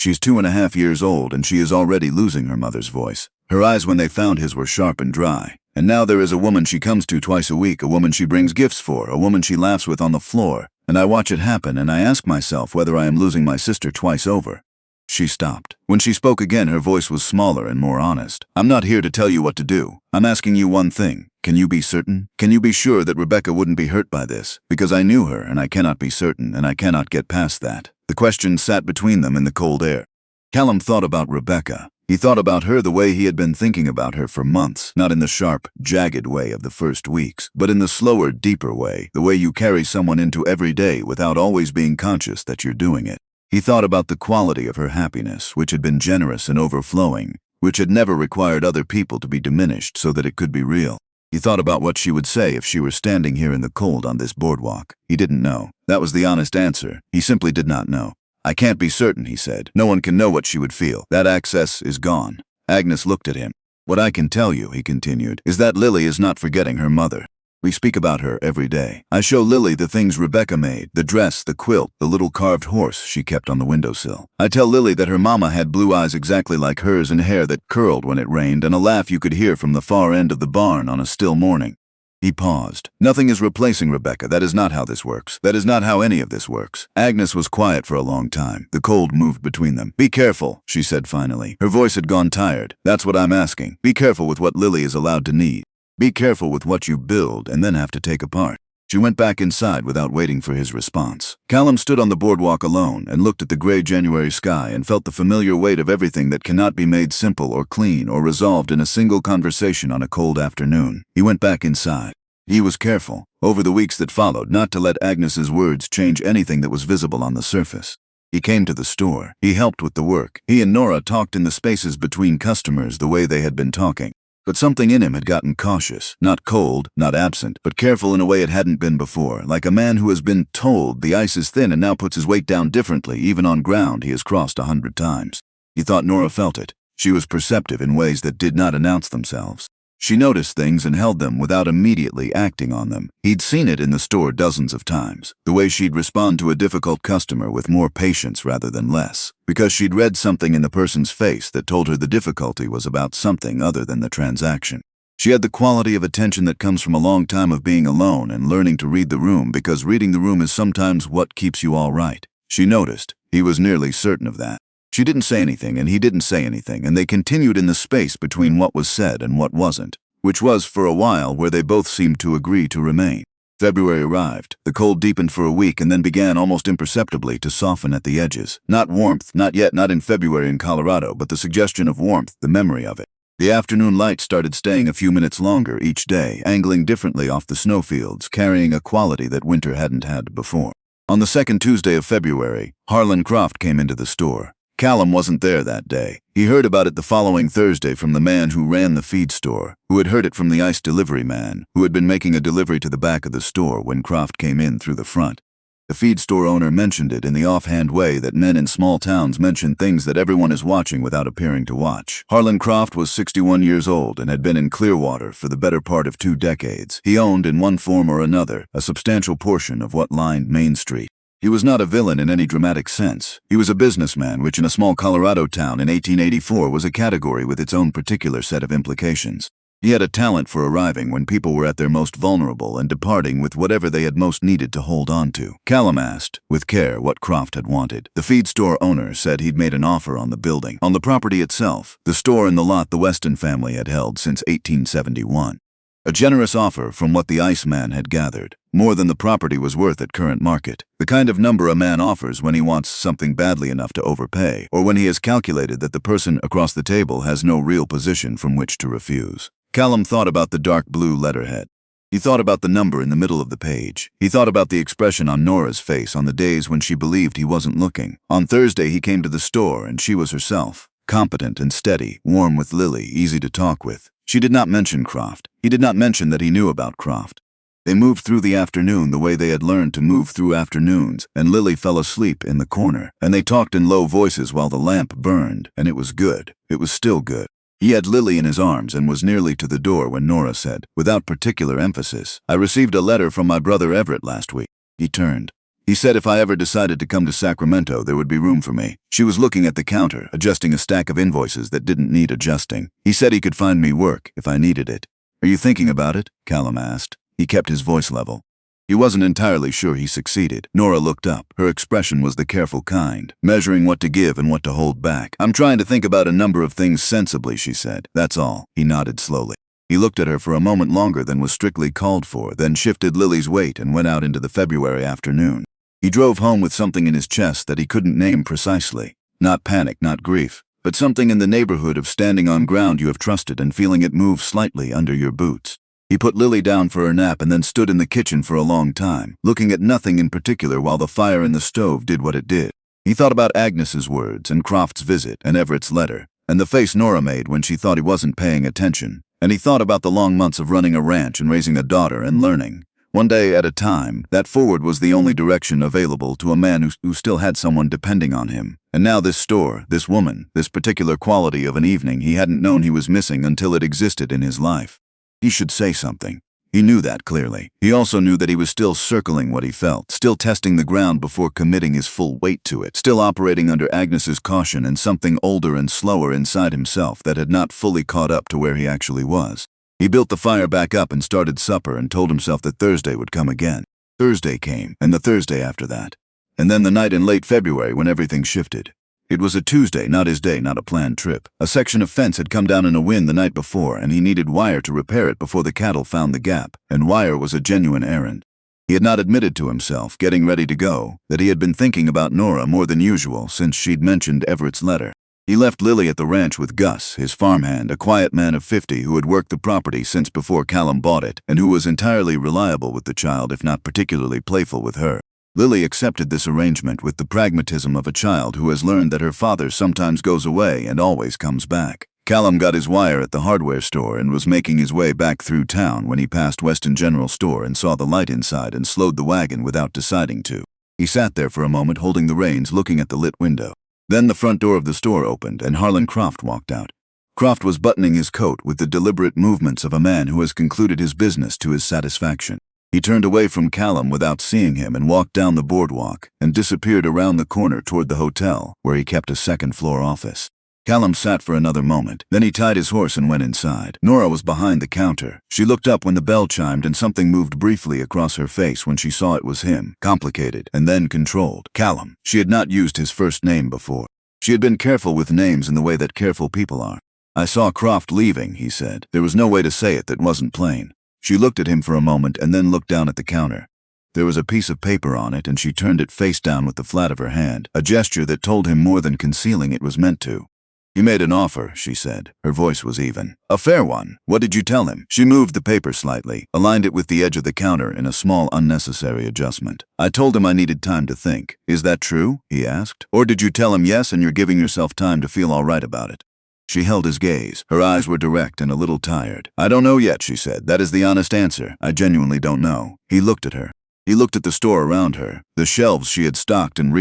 She's 2.5 years old and she is already losing her mother's voice. Her eyes when they found his were sharp and dry. And now there is a woman she comes to twice a week, a woman she brings gifts for, a woman she laughs with on the floor, and I watch it happen and I ask myself whether I am losing my sister twice over." She stopped. When she spoke again, her voice was smaller and more honest. "I'm not here to tell you what to do. I'm asking you one thing. Can you be certain? Can you be sure that Rebecca wouldn't be hurt by this? Because I knew her and I cannot be certain and I cannot get past that." The question sat between them in the cold air. Callum thought about Rebecca. He thought about her the way he had been thinking about her for months, not in the sharp, jagged way of the first weeks, but in the slower, deeper way, the way you carry someone into every day without always being conscious that you're doing it. He thought about the quality of her happiness, which had been generous and overflowing, which had never required other people to be diminished so that it could be real. He thought about what she would say if she were standing here in the cold on this boardwalk. He didn't know. That was the honest answer. He simply did not know. "I can't be certain," he said. "No one can know what she would feel. That access is gone." Agnes looked at him. "What I can tell you," he continued, "is that Lily is not forgetting her mother. We speak about her every day. I show Lily the things Rebecca made, the dress, the quilt, the little carved horse she kept on the windowsill. I tell Lily that her mama had blue eyes exactly like hers and hair that curled when it rained and a laugh you could hear from the far end of the barn on a still morning. He paused. Nothing is replacing Rebecca. That is not how this works. That is not how any of this works. Agnes was quiet for a long time. The cold moved between them. Be careful, she said finally. Her voice had gone tired. That's what I'm asking. Be careful with what Lily is allowed to need. Be careful with what you build and then have to take apart. She went back inside without waiting for his response. Callum stood on the boardwalk alone and looked at the gray January sky and felt the familiar weight of everything that cannot be made simple or clean or resolved in a single conversation on a cold afternoon. He went back inside. He was careful, over the weeks that followed, not to let Agnes's words change anything that was visible on the surface. He came to the store. He helped with the work. He and Nora talked in the spaces between customers the way they had been talking. But something in him had gotten cautious, not cold, not absent, but careful in a way it hadn't been before, like a man who has been told the ice is thin and now puts his weight down differently, even on ground he has crossed 100 times. He thought Nora felt it. She was perceptive in ways that did not announce themselves. She noticed things and held them without immediately acting on them. He'd seen it in the store dozens of times, the way she'd respond to a difficult customer with more patience rather than less, because she'd read something in the person's face that told her the difficulty was about something other than the transaction. She had the quality of attention that comes from a long time of being alone and learning to read the room, because reading the room is sometimes what keeps you all right. She noticed. He was nearly certain of that. She didn't say anything, and he didn't say anything, and they continued in the space between what was said and what wasn't, which was, for a while, where they both seemed to agree to remain. February arrived. The cold deepened for a week and then began almost imperceptibly to soften at the edges. Not warmth, not yet, not in February in Colorado, but the suggestion of warmth, the memory of it. The afternoon light started staying a few minutes longer each day, angling differently off the snowfields, carrying a quality that winter hadn't had before. On the second Tuesday of February, Harlan Croft came into the store. Callum wasn't there that day. He heard about it the following Thursday from the man who ran the feed store, who had heard it from the ice delivery man, who had been making a delivery to the back of the store when Croft came in through the front. The feed store owner mentioned it in the offhand way that men in small towns mention things that everyone is watching without appearing to watch. Harlan Croft was 61 years old and had been in Clearwater for the better part of 2 decades. He owned, in one form or another, a substantial portion of what lined Main Street. He was not a villain in any dramatic sense. He was a businessman, which in a small Colorado town in 1884 was a category with its own particular set of implications. He had a talent for arriving when people were at their most vulnerable and departing with whatever they had most needed to hold on to. Callum asked, with care, what Croft had wanted. The feed store owner said he'd made an offer on the building, on the property itself, the store and the lot the Weston family had held since 1871. A generous offer from what the Iceman had gathered, more than the property was worth at current market. The kind of number a man offers when he wants something badly enough to overpay, or when he has calculated that the person across the table has no real position from which to refuse. Callum thought about the dark blue letterhead. He thought about the number in the middle of the page. He thought about the expression on Nora's face on the days when she believed he wasn't looking. On Thursday he came to the store and she was herself, competent and steady, warm with Lily, easy to talk with. She did not mention Croft. He did not mention that he knew about Croft. They moved through the afternoon the way they had learned to move through afternoons, and Lily fell asleep in the corner, and they talked in low voices while the lamp burned, and it was good. It was still good. He had Lily in his arms and was nearly to the door when Nora said, without particular emphasis, "I received a letter from my brother Everett last week." He turned. He said if I ever decided to come to Sacramento, there would be room for me. She was looking at the counter, adjusting a stack of invoices that didn't need adjusting. He said he could find me work if I needed it. "Are you thinking about it?" Callum asked. He kept his voice level. He wasn't entirely sure he succeeded. Nora looked up. Her expression was the careful kind, measuring what to give and what to hold back. "I'm trying to think about a number of things sensibly," she said. "That's all." He nodded slowly. He looked at her for a moment longer than was strictly called for, then shifted Lily's weight and went out into the February afternoon. He drove home with something in his chest that he couldn't name precisely. Not panic, not grief, but something in the neighborhood of standing on ground you have trusted and feeling it move slightly under your boots. He put Lily down for her nap and then stood in the kitchen for a long time, looking at nothing in particular while the fire in the stove did what it did. He thought about Agnes's words and Croft's visit and Everett's letter, and the face Nora made when she thought he wasn't paying attention. And he thought about the long months of running a ranch and raising a daughter and learning. One day at a time, that forward was the only direction available to a man who still had someone depending on him. And now this store, this woman, this particular quality of an evening he hadn't known he was missing until it existed in his life. He should say something. He knew that clearly. He also knew that he was still circling what he felt, still testing the ground before committing his full weight to it, still operating under Agnes's caution and something older and slower inside himself that had not fully caught up to where he actually was. He built the fire back up and started supper and told himself that Thursday would come again. Thursday came, and the Thursday after that. And then the night in late February when everything shifted. It was a Tuesday, not his day, not a planned trip. A section of fence had come down in a wind the night before, and he needed wire to repair it before the cattle found the gap, and wire was a genuine errand. He had not admitted to himself, getting ready to go, that he had been thinking about Nora more than usual since she'd mentioned Everett's letter. He left Lily at the ranch with Gus, his farmhand, a quiet man of 50 who had worked the property since before Callum bought it, and who was entirely reliable with the child if not particularly playful with her. Lily accepted this arrangement with the pragmatism of a child who has learned that her father sometimes goes away and always comes back. Callum got his wire at the hardware store and was making his way back through town when he passed Weston General Store and saw the light inside and slowed the wagon without deciding to. He sat there for a moment holding the reins, looking at the lit window. Then the front door of the store opened and Harlan Croft walked out. Croft was buttoning his coat with the deliberate movements of a man who has concluded his business to his satisfaction. He turned away from Callum without seeing him and walked down the boardwalk and disappeared around the corner toward the hotel, where he kept a second-floor office. Callum sat for another moment. Then he tied his horse and went inside. Nora was behind the counter. She looked up when the bell chimed and something moved briefly across her face when she saw it was him, complicated and then controlled. Callum. She had not used his first name before. She had been careful with names in the way that careful people are. "I saw Croft leaving," he said. There was no way to say it that wasn't plain. She looked at him for a moment and then looked down at the counter. There was a piece of paper on it and she turned it face down with the flat of her hand, a gesture that told him more than concealing it was meant to. "You made an offer," she said. Her voice was even. "A fair one. What did you tell him?" She moved the paper slightly, aligned it with the edge of the counter in a small unnecessary adjustment. "I told him I needed time to think." "Is that true?" he asked. "Or did you tell him yes and you're giving yourself time to feel all right about it?" She held his gaze. Her eyes were direct and a little tired. "I don't know yet," she said. "That is the honest answer. I genuinely don't know." He looked at her. He looked at the store around her, the shelves she had stocked and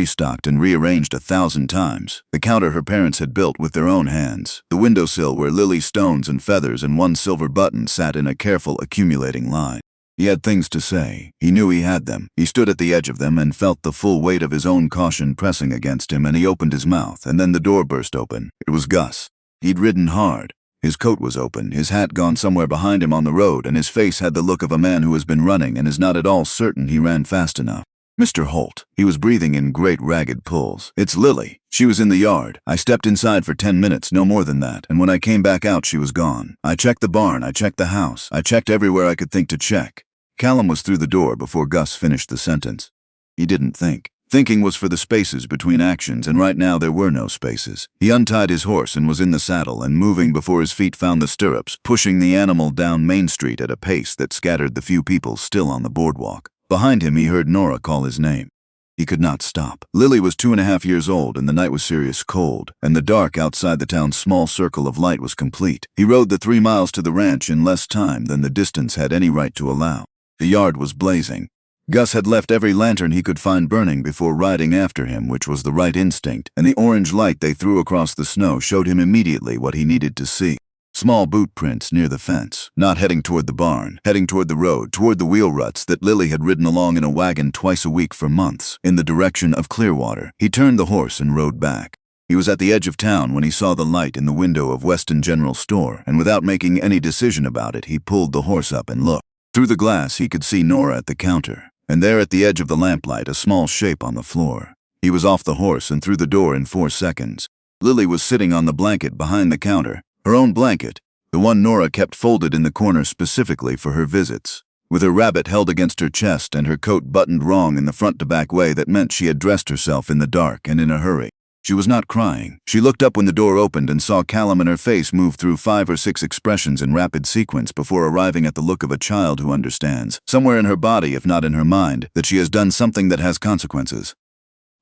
rearranged 1,000 times, the counter her parents had built with their own hands, the windowsill where lily stones and feathers and one silver button sat in a careful accumulating line. He had things to say. He knew he had them. He stood at the edge of them and felt the full weight of his own caution pressing against him, and he opened his mouth, and then the door burst open. It was Gus. He'd ridden hard. His coat was open, his hat gone somewhere behind him on the road, and his face had the look of a man who has been running and is not at all certain he ran fast enough. "Mr. Holt." He was breathing in great ragged pulls. "It's Lily. She was in the yard. I stepped inside for 10 minutes, no more than that, and when I came back out she was gone. I checked the barn, I checked the house, I checked everywhere I could think to check." Callum was through the door before Gus finished the sentence. He didn't think. Thinking was for the spaces between actions, and right now there were no spaces. He untied his horse and was in the saddle and moving before his feet found the stirrups, pushing the animal down Main Street at a pace that scattered the few people still on the boardwalk. Behind him he heard Nora call his name. He could not stop. Lily was 2.5 years old and the night was serious cold, and the dark outside the town's small circle of light was complete. He rode the 3 miles to the ranch in less time than the distance had any right to allow. The yard was blazing. Gus had left every lantern he could find burning before riding after him, which was the right instinct, and the orange light they threw across the snow showed him immediately what he needed to see. Small boot prints near the fence, not heading toward the barn, heading toward the road, toward the wheel ruts that Lily had ridden along in a wagon twice a week for months, in the direction of Clearwater. He turned the horse and rode back. He was at the edge of town when he saw the light in the window of Weston General Store, and without making any decision about it, he pulled the horse up and looked. Through the glass he could see Nora at the counter, and there at the edge of the lamplight a small shape on the floor. He was off the horse and through the door in 4 seconds. Lily was sitting on the blanket behind the counter, her own blanket, the one Nora kept folded in the corner specifically for her visits, with her rabbit held against her chest and her coat buttoned wrong in the front-to-back way that meant she had dressed herself in the dark and in a hurry. She was not crying. She looked up when the door opened and saw Callum, and her face move through 5 or 6 expressions in rapid sequence before arriving at the look of a child who understands, somewhere in her body if not in her mind, that she has done something that has consequences.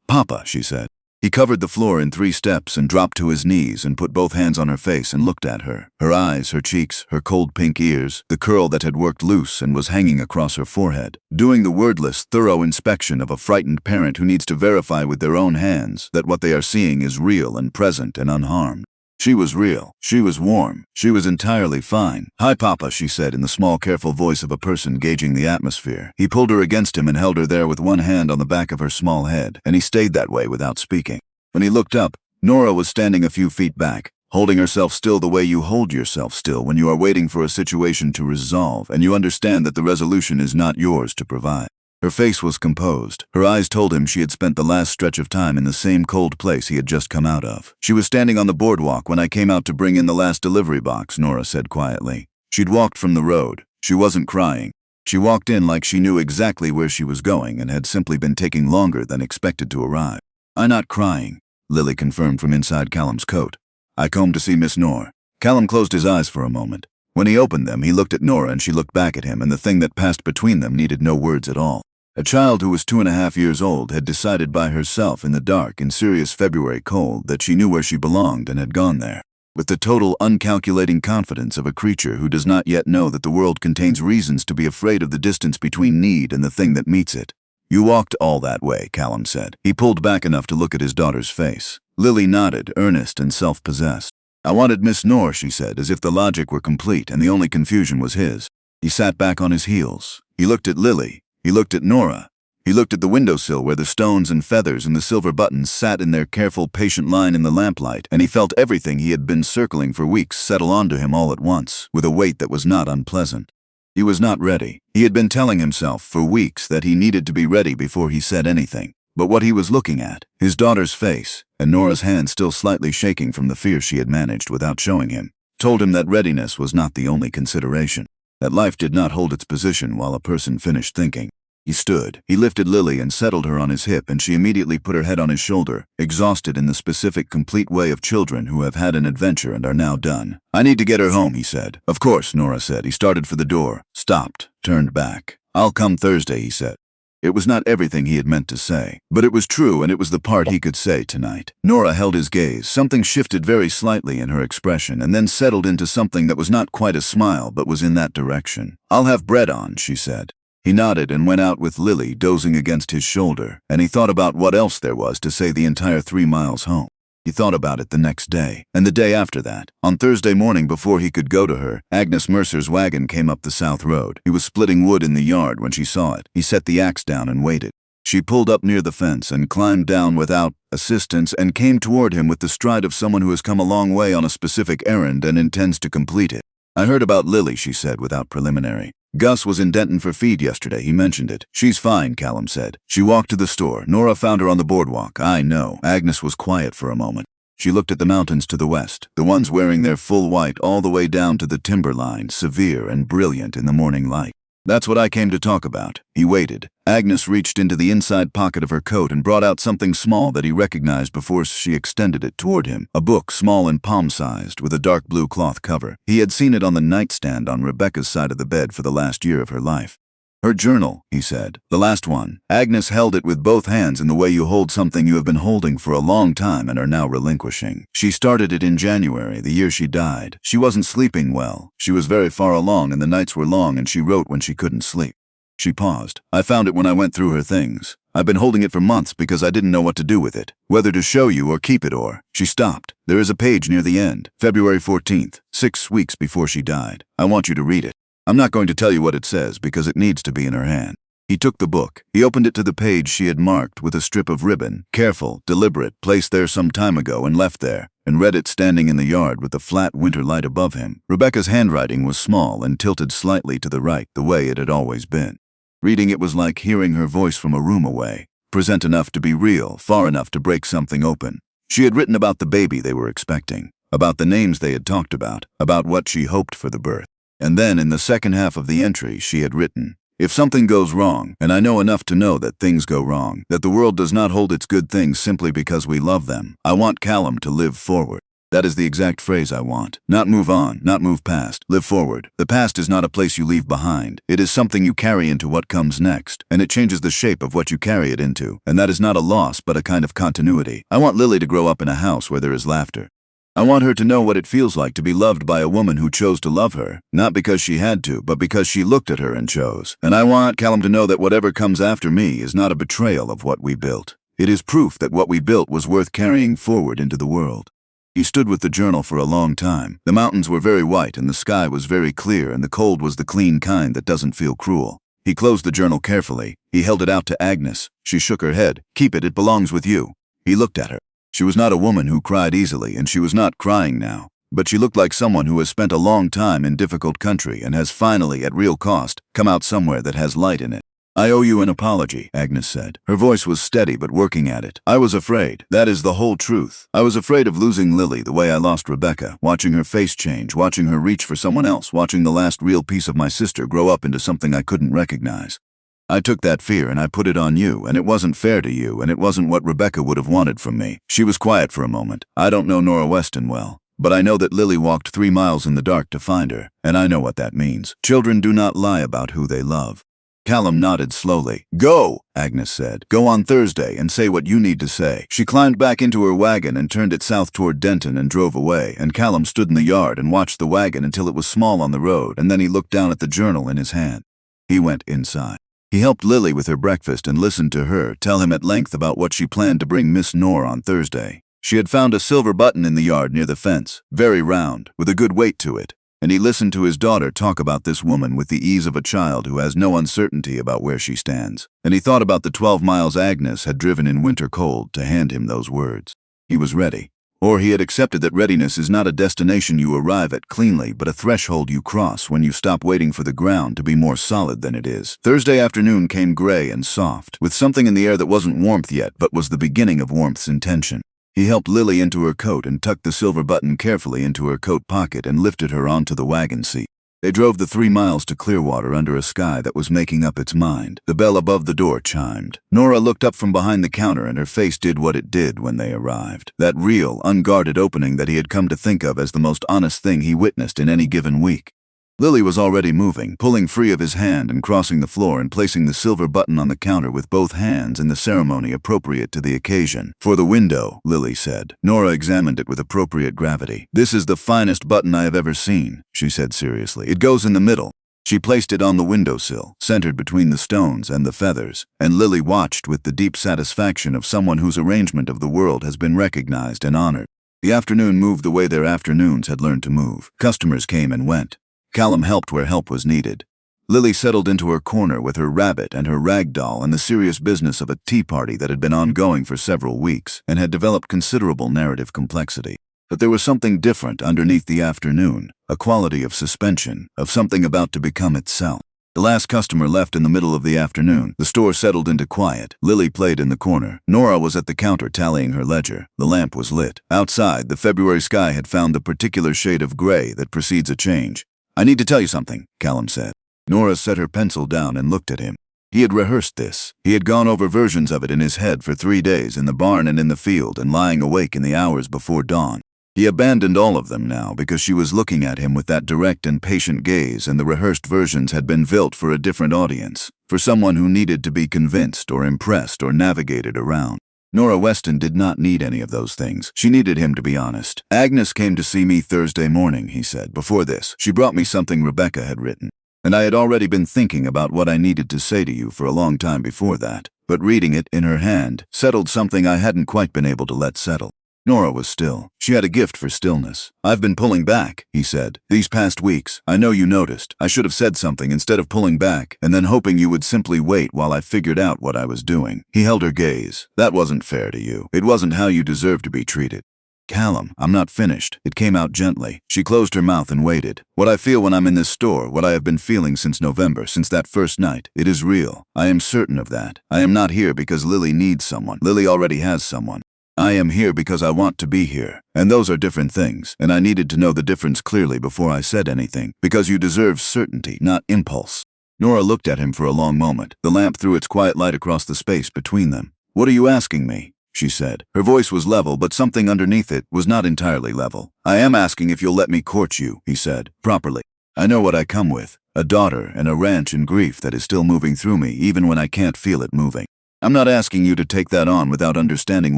"Papa," she said. He covered the floor in 3 steps and dropped to his knees and put both hands on her face and looked at her. Her eyes, her cheeks, her cold pink ears, the curl that had worked loose and was hanging across her forehead, doing the wordless, thorough inspection of a frightened parent who needs to verify with their own hands that what they are seeing is real and present and unharmed. She was real. She was warm. She was entirely fine. "Hi, Papa," she said in the small, careful voice of a person gauging the atmosphere. He pulled her against him and held her there with one hand on the back of her small head, and he stayed that way without speaking. When he looked up, Nora was standing a few feet back, Holding herself still the way you hold yourself still when you are waiting for a situation to resolve and you understand that the resolution is not yours to provide. Her face was composed. Her eyes told him she had spent the last stretch of time in the same cold place he had just come out of. She was standing on the boardwalk when I came out to bring in the last delivery box, Nora said quietly. She'd walked from the road. She wasn't crying. She walked in like she knew exactly where she was going and had simply been taking longer than expected to arrive. "I'm not crying," Lily confirmed from inside Callum's coat. "I come to see Miss Nora." Callum closed his eyes for a moment. When he opened them, he looked at Nora and she looked back at him, and the thing that passed between them needed no words at all. A child who was 2.5 years old had decided by herself in the dark and serious February cold that she knew where she belonged and had gone there. With the total uncalculating confidence of a creature who does not yet know that the world contains reasons to be afraid of the distance between need and the thing that meets it. "You walked all that way," Callum said. He pulled back enough to look at his daughter's face. Lily nodded, earnest and self-possessed. "I wanted Miss Nora," she said, as if the logic were complete and the only confusion was his. He sat back on his heels. He looked at Lily. He looked at Nora. He looked at the windowsill where the stones and feathers and the silver buttons sat in their careful, patient line in the lamplight, and he felt everything he had been circling for weeks settle onto him all at once, with a weight that was not unpleasant. He was not ready. He had been telling himself for weeks that he needed to be ready before he said anything. But what he was looking at, his daughter's face, and Nora's hand still slightly shaking from the fear she had managed without showing him, told him that readiness was not the only consideration, that life did not hold its position while a person finished thinking. He stood. He lifted Lily and settled her on his hip, and she immediately put her head on his shoulder, exhausted in the specific, complete way of children who have had an adventure and are now done. "I need to get her home," he said. "Of course," Nora said. He started for the door, stopped, turned back. "I'll come Thursday," he said. It was not everything he had meant to say, but it was true, and it was the part he could say tonight. Nora held his gaze. Something shifted very slightly in her expression and then settled into something that was not quite a smile but was in that direction. "I'll have bread on," she said. He nodded and went out with Lily dozing against his shoulder, and he thought about what else there was to say the entire 3 miles home. He thought about it the next day, and the day after that. On Thursday morning, before he could go to her, Agnes Mercer's wagon came up the south road. He was splitting wood in the yard when she saw it. He set the axe down and waited. She pulled up near the fence and climbed down without assistance and came toward him with the stride of someone who has come a long way on a specific errand and intends to complete it. "I heard about Lily," she said without preliminary. "Gus was in Denton for feed yesterday. He mentioned it." "She's fine," Callum said. "She walked to the store. Nora found her on the boardwalk." "I know." Agnes was quiet for a moment. She looked at the mountains to the west, the ones wearing their full white all the way down to the timberline, severe and brilliant in the morning light. "That's what I came to talk about." He waited. Agnes reached into the inside pocket of her coat and brought out something small that he recognized before she extended it toward him. A book, small and palm-sized, with a dark blue cloth cover. He had seen it on the nightstand on Rebecca's side of the bed for the last year of her life. "Her journal," he said. "The last one." Agnes held it with both hands in the way you hold something you have been holding for a long time and are now relinquishing. "She started it in January, the year she died. She wasn't sleeping well. She was very far along and the nights were long, and she wrote when she couldn't sleep." She paused. "I found it when I went through her things. I've been holding it for months because I didn't know what to do with it, whether to show you or keep it or—" She stopped. "There is a page near the end. February 14th, 6 weeks before she died. I want you to read it. I'm not going to tell you what it says because it needs to be in her hand." He took the book. He opened it to the page she had marked with a strip of ribbon, careful, deliberate, placed there some time ago and left there, and read it standing in the yard with the flat winter light above him. Rebecca's handwriting was small and tilted slightly to the right, the way it had always been. Reading it was like hearing her voice from a room away, present enough to be real, far enough to break something open. She had written about the baby they were expecting, about the names they had talked about what she hoped for the birth. And then, in the second half of the entry, she had written, "If something goes wrong, and I know enough to know that things go wrong, that the world does not hold its good things simply because we love them, I want Callum to live forward." That is the exact phrase I want. Not move on, not move past, live forward. The past is not a place you leave behind. It is something you carry into what comes next, and it changes the shape of what you carry it into, and that is not a loss but a kind of continuity. I want Lily to grow up in a house where there is laughter. I want her to know what it feels like to be loved by a woman who chose to love her, not because she had to, but because she looked at her and chose. And I want Callum to know that whatever comes after me is not a betrayal of what we built. It is proof that what we built was worth carrying forward into the world. He stood with the journal for a long time. The mountains were very white and the sky was very clear, and the cold was the clean kind that doesn't feel cruel. He closed the journal carefully. He held it out to Agnes. She shook her head. "Keep it, it belongs with you." He looked at her. She was not a woman who cried easily, and she was not crying now. But she looked like someone who has spent a long time in difficult country and has finally, at real cost, come out somewhere that has light in it. "I owe you an apology," Agnes said. Her voice was steady but working at it. "I was afraid. That is the whole truth. I was afraid of losing Lily the way I lost Rebecca, watching her face change, watching her reach for someone else, watching the last real piece of my sister grow up into something I couldn't recognize. I took that fear and I put it on you, and it wasn't fair to you, and it wasn't what Rebecca would have wanted from me." She was quiet for a moment. "I don't know Nora Weston well, but I know that Lily walked 3 miles in the dark to find her, and I know what that means. Children do not lie about who they love." Callum nodded slowly. "Go," Agnes said. "Go on Thursday and say what you need to say." She climbed back into her wagon and turned it south toward Denton and drove away, and Callum stood in the yard and watched the wagon until it was small on the road, and then he looked down at the journal in his hand. He went inside. He helped Lily with her breakfast and listened to her tell him at length about what she planned to bring Miss Nora on Thursday. She had found a silver button in the yard near the fence, very round, with a good weight to it, and he listened to his daughter talk about this woman with the ease of a child who has no uncertainty about where she stands. And he thought about the 12 miles Agnes had driven in winter cold to hand him those words. He was ready. Or he had accepted that readiness is not a destination you arrive at cleanly, but a threshold you cross when you stop waiting for the ground to be more solid than it is. Thursday afternoon came gray and soft, with something in the air that wasn't warmth yet, but was the beginning of warmth's intention. He helped Lily into her coat and tucked the silver button carefully into her coat pocket and lifted her onto the wagon seat. They drove the 3 miles to Clearwater under a sky that was making up its mind. The bell above the door chimed. Nora looked up from behind the counter and her face did what it did when they arrived. That real, unguarded opening that he had come to think of as the most honest thing he witnessed in any given week. Lily was already moving, pulling free of his hand and crossing the floor and placing the silver button on the counter with both hands in the ceremony appropriate to the occasion. "For the window," Lily said. Nora examined it with appropriate gravity. "This is the finest button I have ever seen," she said seriously. "It goes in the middle." She placed it on the windowsill, centered between the stones and the feathers, and Lily watched with the deep satisfaction of someone whose arrangement of the world has been recognized and honored. The afternoon moved the way their afternoons had learned to move. Customers came and went. Callum helped where help was needed. Lily settled into her corner with her rabbit and her rag doll and the serious business of a tea party that had been ongoing for several weeks and had developed considerable narrative complexity. But there was something different underneath the afternoon, a quality of suspension, of something about to become itself. The last customer left in the middle of the afternoon. The store settled into quiet. Lily played in the corner. Nora was at the counter tallying her ledger. The lamp was lit. Outside, the February sky had found the particular shade of gray that precedes a change. "I need to tell you something," Callum said. Nora set her pencil down and looked at him. He had rehearsed this. He had gone over versions of it in his head for 3 days in the barn and in the field and lying awake in the hours before dawn. He abandoned all of them now because she was looking at him with that direct and patient gaze, and the rehearsed versions had been built for a different audience, for someone who needed to be convinced or impressed or navigated around. Nora Weston did not need any of those things. She needed him to be honest. "Agnes came to see me Thursday morning," he said. "Before this, she brought me something Rebecca had written. And I had already been thinking about what I needed to say to you for a long time before that. But reading it in her hand settled something I hadn't quite been able to let settle." Nora was still. She had a gift for stillness. "I've been pulling back," he said. "These past weeks. I know you noticed. I should have said something instead of pulling back, and then hoping you would simply wait while I figured out what I was doing." He held her gaze. "That wasn't fair to you. It wasn't how you deserve to be treated." "Callum, I'm not finished." It came out gently. She closed her mouth and waited. "What I feel when I'm in this store, what I have been feeling since November, since that first night, it is real. I am certain of that. I am not here because Lily needs someone. Lily already has someone. I am here because I want to be here. And those are different things, and I needed to know the difference clearly before I said anything, because you deserve certainty, not impulse." Nora looked at him for a long moment. The lamp threw its quiet light across the space between them. "What are you asking me?" she said. Her voice was level, but something underneath it was not entirely level. "I am asking if you'll let me court you," he said, "properly. I know what I come with, a daughter and a ranch and grief that is still moving through me even when I can't feel it moving. I'm not asking you to take that on without understanding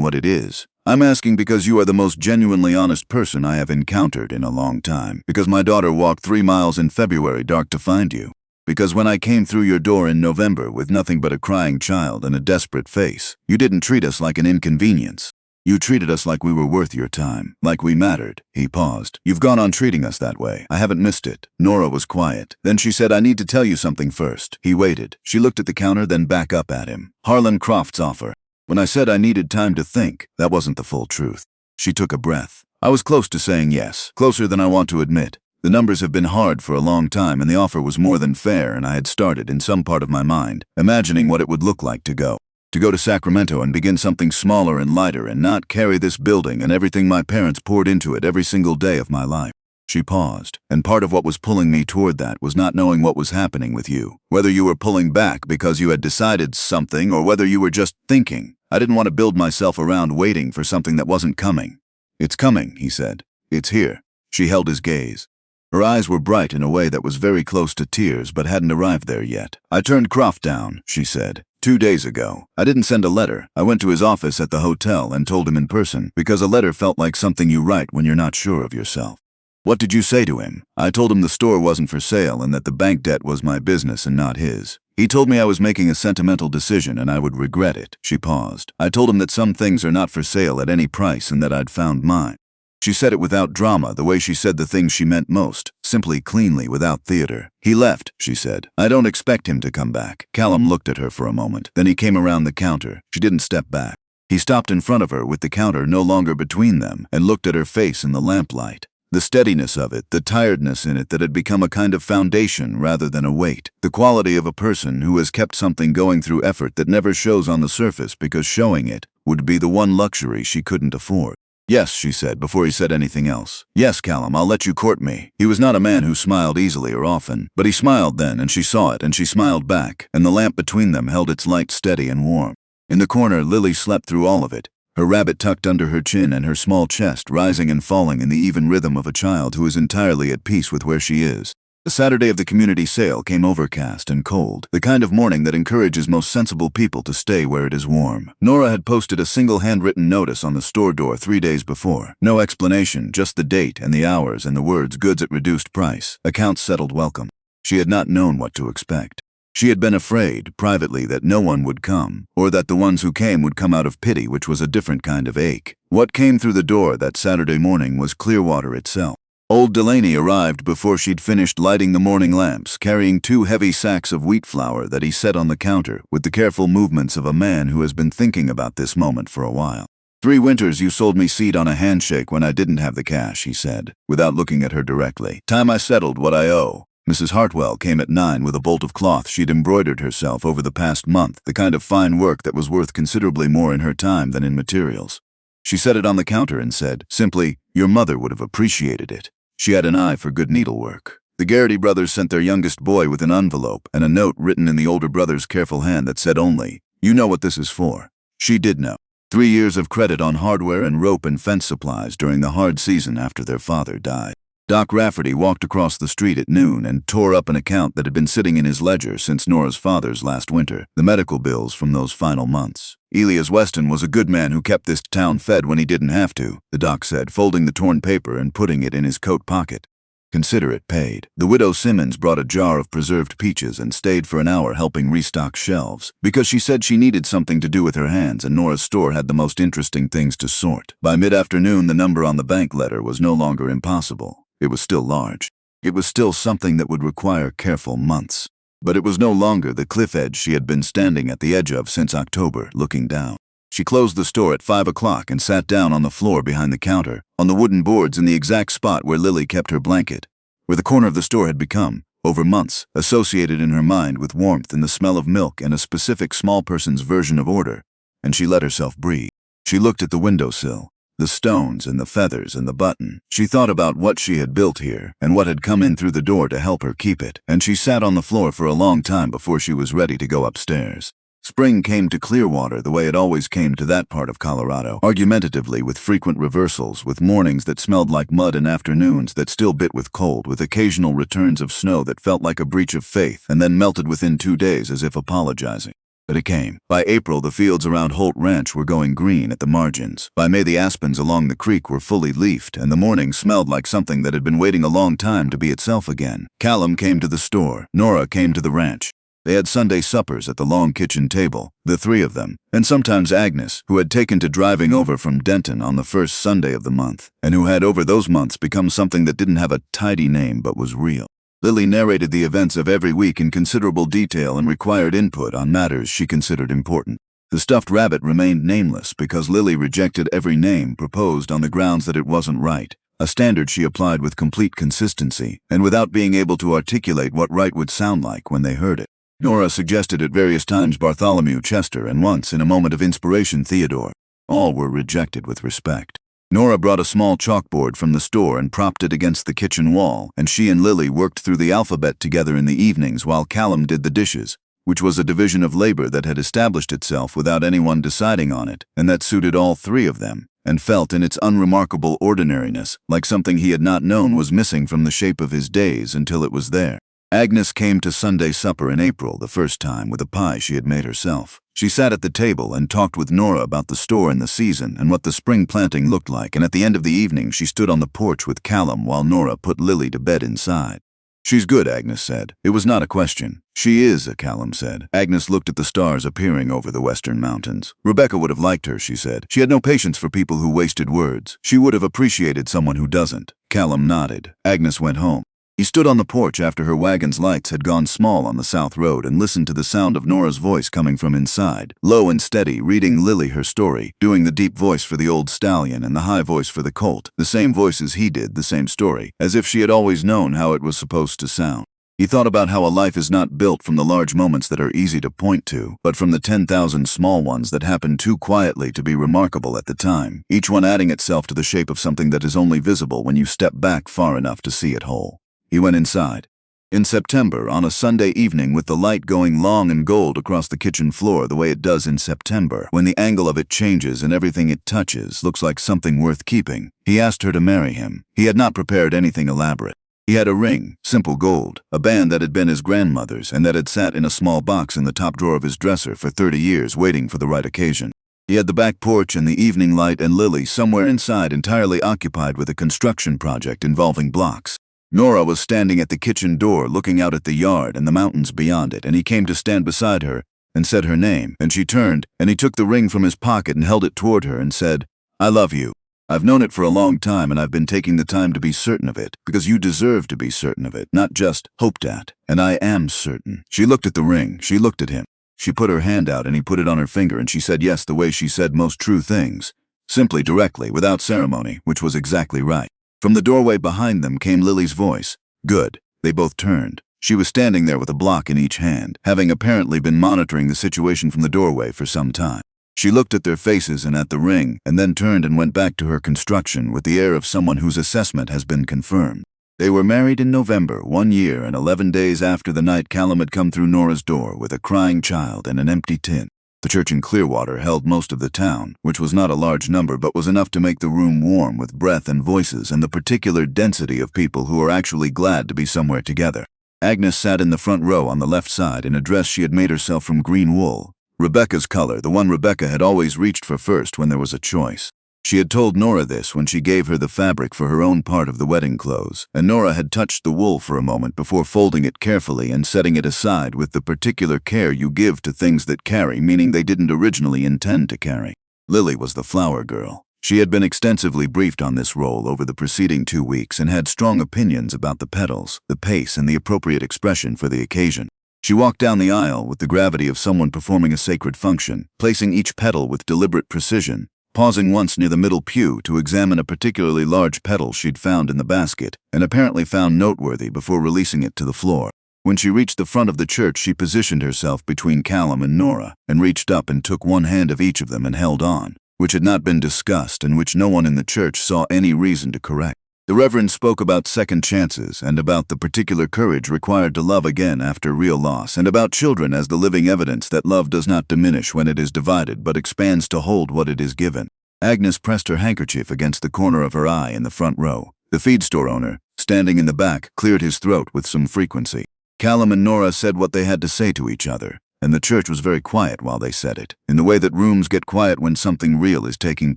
what it is. I'm asking because you are the most genuinely honest person I have encountered in a long time. Because my daughter walked 3 miles in February dark to find you. Because when I came through your door in November with nothing but a crying child and a desperate face, you didn't treat us like an inconvenience. You treated us like we were worth your time, like we mattered." He paused. "You've gone on treating us that way. I haven't missed it." Nora was quiet. Then she said, "I need to tell you something first." He waited. She looked at the counter, then back up at him. "Harlan Croft's offer." When I said I needed time to think, that wasn't the full truth. She took a breath. I was close to saying yes, closer than I want to admit. The numbers have been hard for a long time, and the offer was more than fair, and I had started, in some part of my mind, imagining what it would look like to go to Sacramento and begin something smaller and lighter and not carry this building and everything my parents poured into it every single day of my life. She paused, and part of what was pulling me toward that was not knowing what was happening with you, whether you were pulling back because you had decided something or whether you were just thinking. I didn't want to build myself around waiting for something that wasn't coming. It's coming, he said. It's here. She held his gaze. Her eyes were bright in a way that was very close to tears but hadn't arrived there yet. I turned Croft down, she said. 2 days ago. I didn't send a letter. I went to his office at the hotel and told him in person, because a letter felt like something you write when you're not sure of yourself. What did you say to him? I told him the store wasn't for sale and that the bank debt was my business and not his. He told me I was making a sentimental decision and I would regret it. She paused. I told him that some things are not for sale at any price and that I'd found mine. She said it without drama, the way she said the things she meant most, simply cleanly, without theater. He left, she said. I don't expect him to come back. Callum looked at her for a moment. Then he came around the counter. She didn't step back. He stopped in front of her with the counter no longer between them and looked at her face in the lamplight. The steadiness of it, the tiredness in it that had become a kind of foundation rather than a weight. The quality of a person who has kept something going through effort that never shows on the surface because showing it would be the one luxury she couldn't afford. Yes, she said, before he said anything else. Yes, Callum, I'll let you court me. He was not a man who smiled easily or often, but he smiled then, and she saw it, and she smiled back, and the lamp between them held its light steady and warm. In the corner, Lily slept through all of it, her rabbit tucked under her chin and her small chest rising and falling in the even rhythm of a child who is entirely at peace with where she is. The Saturday of the community sale came overcast and cold, the kind of morning that encourages most sensible people to stay where it is warm. Nora had posted a single handwritten notice on the store door 3 days before. No explanation, just the date and the hours and the words goods at reduced price, accounts settled welcome. She had not known what to expect. She had been afraid, privately, that no one would come, or that the ones who came would come out of pity, which was a different kind of ache. What came through the door that Saturday morning was Clearwater itself. Old Delaney arrived before she'd finished lighting the morning lamps, carrying 2 heavy sacks of wheat flour that he set on the counter, with the careful movements of a man who has been thinking about this moment for a while. 3 winters you sold me seed on a handshake when I didn't have the cash, he said, without looking at her directly. Time I settled what I owe. Mrs. Hartwell came at 9 with a bolt of cloth she'd embroidered herself over the past month, the kind of fine work that was worth considerably more in her time than in materials. She set it on the counter and said, simply, your mother would have appreciated it. She had an eye for good needlework. The Garrity brothers sent their youngest boy with an envelope and a note written in the older brother's careful hand that said only, you know what this is for. She did know. 3 years of credit on hardware and rope and fence supplies during the hard season after their father died. Doc Rafferty walked across the street at noon and tore up an account that had been sitting in his ledger since Nora's father's last winter, the medical bills from those final months. Elias Weston was a good man who kept this town fed when he didn't have to, the doc said, folding the torn paper and putting it in his coat pocket. Consider it paid. The widow Simmons brought a jar of preserved peaches and stayed for an hour helping restock shelves, because she said she needed something to do with her hands and Nora's store had the most interesting things to sort. By mid-afternoon, the number on the bank letter was no longer impossible. It was still large. It was still something that would require careful months. But it was no longer the cliff edge she had been standing at the edge of since October, looking down. She closed the store at 5 o'clock and sat down on the floor behind the counter, on the wooden boards in the exact spot where Lily kept her blanket, where the corner of the store had become, over months, associated in her mind with warmth and the smell of milk and a specific small person's version of order, and she let herself breathe. She looked at the windowsill, the stones and the feathers and the button. She thought about what she had built here and what had come in through the door to help her keep it, and she sat on the floor for a long time before she was ready to go upstairs. Spring came to Clearwater the way it always came to that part of Colorado, argumentatively with frequent reversals, with mornings that smelled like mud and afternoons that still bit with cold, with occasional returns of snow that felt like a breach of faith and then melted within 2 days as if apologizing. But it came. By April, the fields around Holt Ranch were going green at the margins. By May, the aspens along the creek were fully leafed, and the morning smelled like something that had been waiting a long time to be itself again. Callum came to the store. Nora came to the ranch. They had Sunday suppers at the long kitchen table, the 3 of them, and sometimes Agnes, who had taken to driving over from Denton on the first Sunday of the month, and who had over those months become something that didn't have a tidy name but was real. Lily narrated the events of every week in considerable detail and required input on matters she considered important. The stuffed rabbit remained nameless because Lily rejected every name proposed on the grounds that it wasn't right, a standard she applied with complete consistency and without being able to articulate what right would sound like when they heard it. Nora suggested at various times Bartholomew Chester and once, in a moment of inspiration, Theodore. All were rejected with respect. Nora brought a small chalkboard from the store and propped it against the kitchen wall, and she and Lily worked through the alphabet together in the evenings while Callum did the dishes, which was a division of labor that had established itself without anyone deciding on it, and that suited all three of them, and felt in its unremarkable ordinariness like something he had not known was missing from the shape of his days until it was there. Agnes came to Sunday supper in April the first time with a pie she had made herself. She sat at the table and talked with Nora about the store and the season and what the spring planting looked like, and at the end of the evening she stood on the porch with Callum while Nora put Lily to bed inside. "She's good," Agnes said. It was not a question. "She is," Callum said. Agnes looked at the stars appearing over the western mountains. "Rebecca would have liked her," she said. "She had no patience for people who wasted words. She would have appreciated someone who doesn't." Callum nodded. Agnes went home. He stood on the porch after her wagon's lights had gone small on the south road and listened to the sound of Nora's voice coming from inside, low and steady, reading Lily her story, doing the deep voice for the old stallion and the high voice for the colt, the same voices he did, the same story, as if she had always known how it was supposed to sound. He thought about how a life is not built from the large moments that are easy to point to, but from the 10,000 small ones that happen too quietly to be remarkable at the time, each one adding itself to the shape of something that is only visible when you step back far enough to see it whole. He went inside. In September, on a Sunday evening with the light going long and gold across the kitchen floor the way it does in September, when the angle of it changes and everything it touches looks like something worth keeping, he asked her to marry him. He had not prepared anything elaborate. He had a ring, simple gold, a band that had been his grandmother's and that had sat in a small box in the top drawer of his dresser for 30 years waiting for the right occasion. He had the back porch and the evening light and Lily somewhere inside entirely occupied with a construction project involving blocks. Nora was standing at the kitchen door looking out at the yard and the mountains beyond it, and he came to stand beside her and said her name, and she turned, and he took the ring from his pocket and held it toward her and said, "I love you. I've known it for a long time, and I've been taking the time to be certain of it, because you deserve to be certain of it, not just hoped at, and I am certain." She looked at the ring, she looked at him. She put her hand out and he put it on her finger, and she said yes the way she said most true things, simply, directly, without ceremony, which was exactly right. From the doorway behind them came Lily's voice. "Good." They both turned. She was standing there with a block in each hand, having apparently been monitoring the situation from the doorway for some time. She looked at their faces and at the ring, and then turned and went back to her construction with the air of someone whose assessment has been confirmed. They were married in November, 1 year and 11 days after the night Callum had come through Nora's door with a crying child and an empty tin. The church in Clearwater held most of the town, which was not a large number but was enough to make the room warm with breath and voices and the particular density of people who were actually glad to be somewhere together. Agnes sat in the front row on the left side in a dress she had made herself from green wool, Rebecca's color, the one Rebecca had always reached for first when there was a choice. She had told Nora this when she gave her the fabric for her own part of the wedding clothes, and Nora had touched the wool for a moment before folding it carefully and setting it aside with the particular care you give to things that carry, meaning they didn't originally intend to carry. Lily was the flower girl. She had been extensively briefed on this role over the preceding 2 weeks and had strong opinions about the petals, the pace, and the appropriate expression for the occasion. She walked down the aisle with the gravity of someone performing a sacred function, placing each petal with deliberate precision, pausing once near the middle pew to examine a particularly large petal she'd found in the basket and apparently found noteworthy before releasing it to the floor. When she reached the front of the church, she positioned herself between Callum and Nora and reached up and took one hand of each of them and held on, which had not been discussed and which no one in the church saw any reason to correct. The Reverend spoke about second chances and about the particular courage required to love again after real loss, and about children as the living evidence that love does not diminish when it is divided but expands to hold what it is given. Agnes pressed her handkerchief against the corner of her eye in the front row. The feed store owner, standing in the back, cleared his throat with some frequency. Callum and Nora said what they had to say to each other, and the church was very quiet while they said it, in the way that rooms get quiet when something real is taking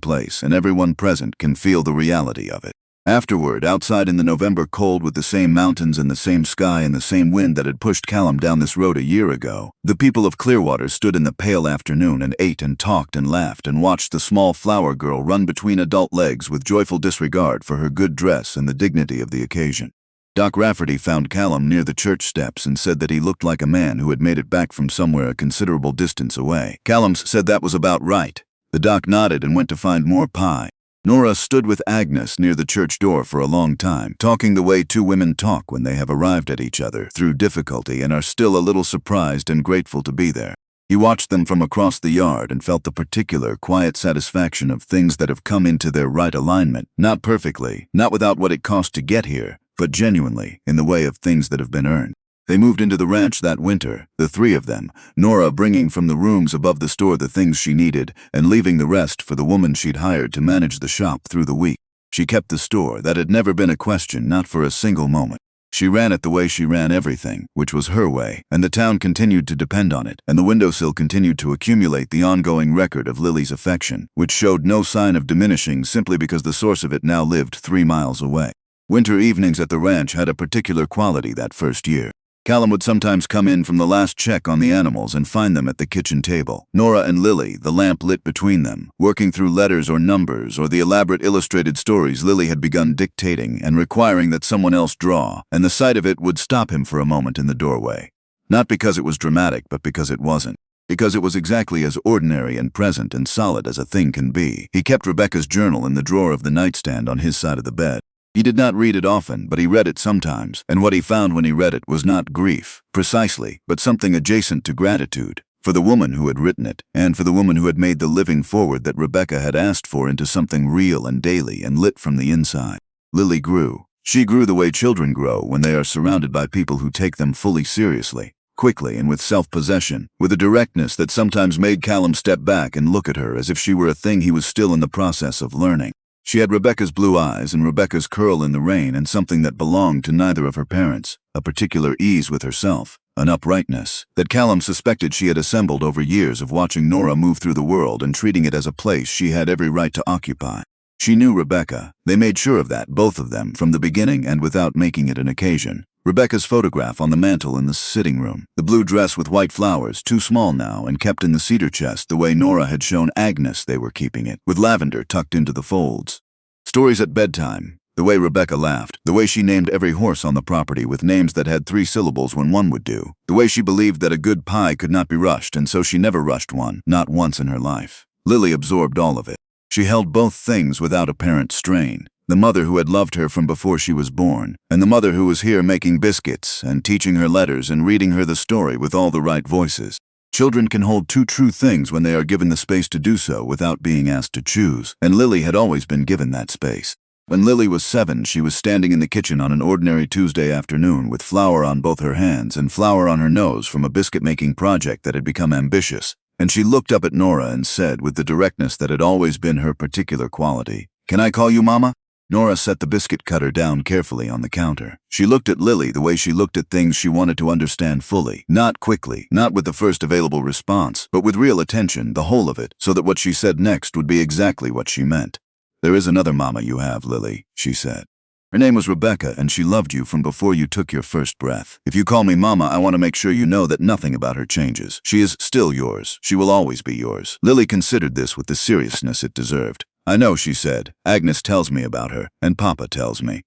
place and everyone present can feel the reality of it. Afterward, outside in the November cold with the same mountains and the same sky and the same wind that had pushed Callum down this road a year ago, the people of Clearwater stood in the pale afternoon and ate and talked and laughed and watched the small flower girl run between adult legs with joyful disregard for her good dress and the dignity of the occasion. Doc Rafferty found Callum near the church steps and said that he looked like a man who had made it back from somewhere a considerable distance away. Callum said that was about right. The doc nodded and went to find more pie. Nora stood with Agnes near the church door for a long time, talking the way two women talk when they have arrived at each other through difficulty and are still a little surprised and grateful to be there. He watched them from across the yard and felt the particular, quiet satisfaction of things that have come into their right alignment, not perfectly, not without what it cost to get here, but genuinely, in the way of things that have been earned. They moved into the ranch that winter, the three of them, Nora bringing from the rooms above the store the things she needed and leaving the rest for the woman she'd hired to manage the shop through the week. She kept the store. That had never been a question, not for a single moment. She ran it the way she ran everything, which was her way, and the town continued to depend on it, and the windowsill continued to accumulate the ongoing record of Lily's affection, which showed no sign of diminishing simply because the source of it now lived 3 miles away. Winter evenings at the ranch had a particular quality that first year. Callum would sometimes come in from the last check on the animals and find them at the kitchen table. Nora and Lily, the lamp lit between them, working through letters or numbers or the elaborate illustrated stories Lily had begun dictating and requiring that someone else draw, and the sight of it would stop him for a moment in the doorway. Not because it was dramatic, but because it wasn't. Because it was exactly as ordinary and present and solid as a thing can be. He kept Rebecca's journal in the drawer of the nightstand on his side of the bed. He did not read it often, but he read it sometimes, and what he found when he read it was not grief, precisely, but something adjacent to gratitude, for the woman who had written it, and for the woman who had made the living forward that Rebecca had asked for into something real and daily and lit from the inside. Lily grew. She grew the way children grow when they are surrounded by people who take them fully seriously, quickly and with self-possession, with a directness that sometimes made Callum step back and look at her as if she were a thing he was still in the process of learning. She had Rebecca's blue eyes and Rebecca's curl in the rain and something that belonged to neither of her parents, a particular ease with herself, an uprightness, that Callum suspected she had assembled over years of watching Nora move through the world and treating it as a place she had every right to occupy. She knew Rebecca. They made sure of that, both of them, from the beginning and without making it an occasion. Rebecca's photograph on the mantel in the sitting room, the blue dress with white flowers, too small now and kept in the cedar chest the way Nora had shown Agnes they were keeping it, with lavender tucked into the folds. Stories at bedtime, the way Rebecca laughed, the way she named every horse on the property with names that had 3 syllables when one would do, the way she believed that a good pie could not be rushed and so she never rushed one, not once in her life. Lily absorbed all of it. She held both things without apparent strain. The mother who had loved her from before she was born, and the mother who was here making biscuits and teaching her letters and reading her the story with all the right voices. Children can hold 2 true things when they are given the space to do so without being asked to choose, and Lily had always been given that space. When Lily was 7, she was standing in the kitchen on an ordinary Tuesday afternoon with flour on both her hands and flour on her nose from a biscuit-making project that had become ambitious, and she looked up at Nora and said with the directness that had always been her particular quality, "Can I call you Mama?" Nora set the biscuit cutter down carefully on the counter. She looked at Lily the way she looked at things she wanted to understand fully, not quickly, not with the first available response, but with real attention, the whole of it, so that what she said next would be exactly what she meant. "There is another Mama you have, Lily," she said. "Her name was Rebecca, and she loved you from before you took your first breath. If you call me Mama, I want to make sure you know that nothing about her changes. She is still yours. She will always be yours." Lily considered this with the seriousness it deserved. "I know," she said. "Agnes tells me about her, and Papa tells me.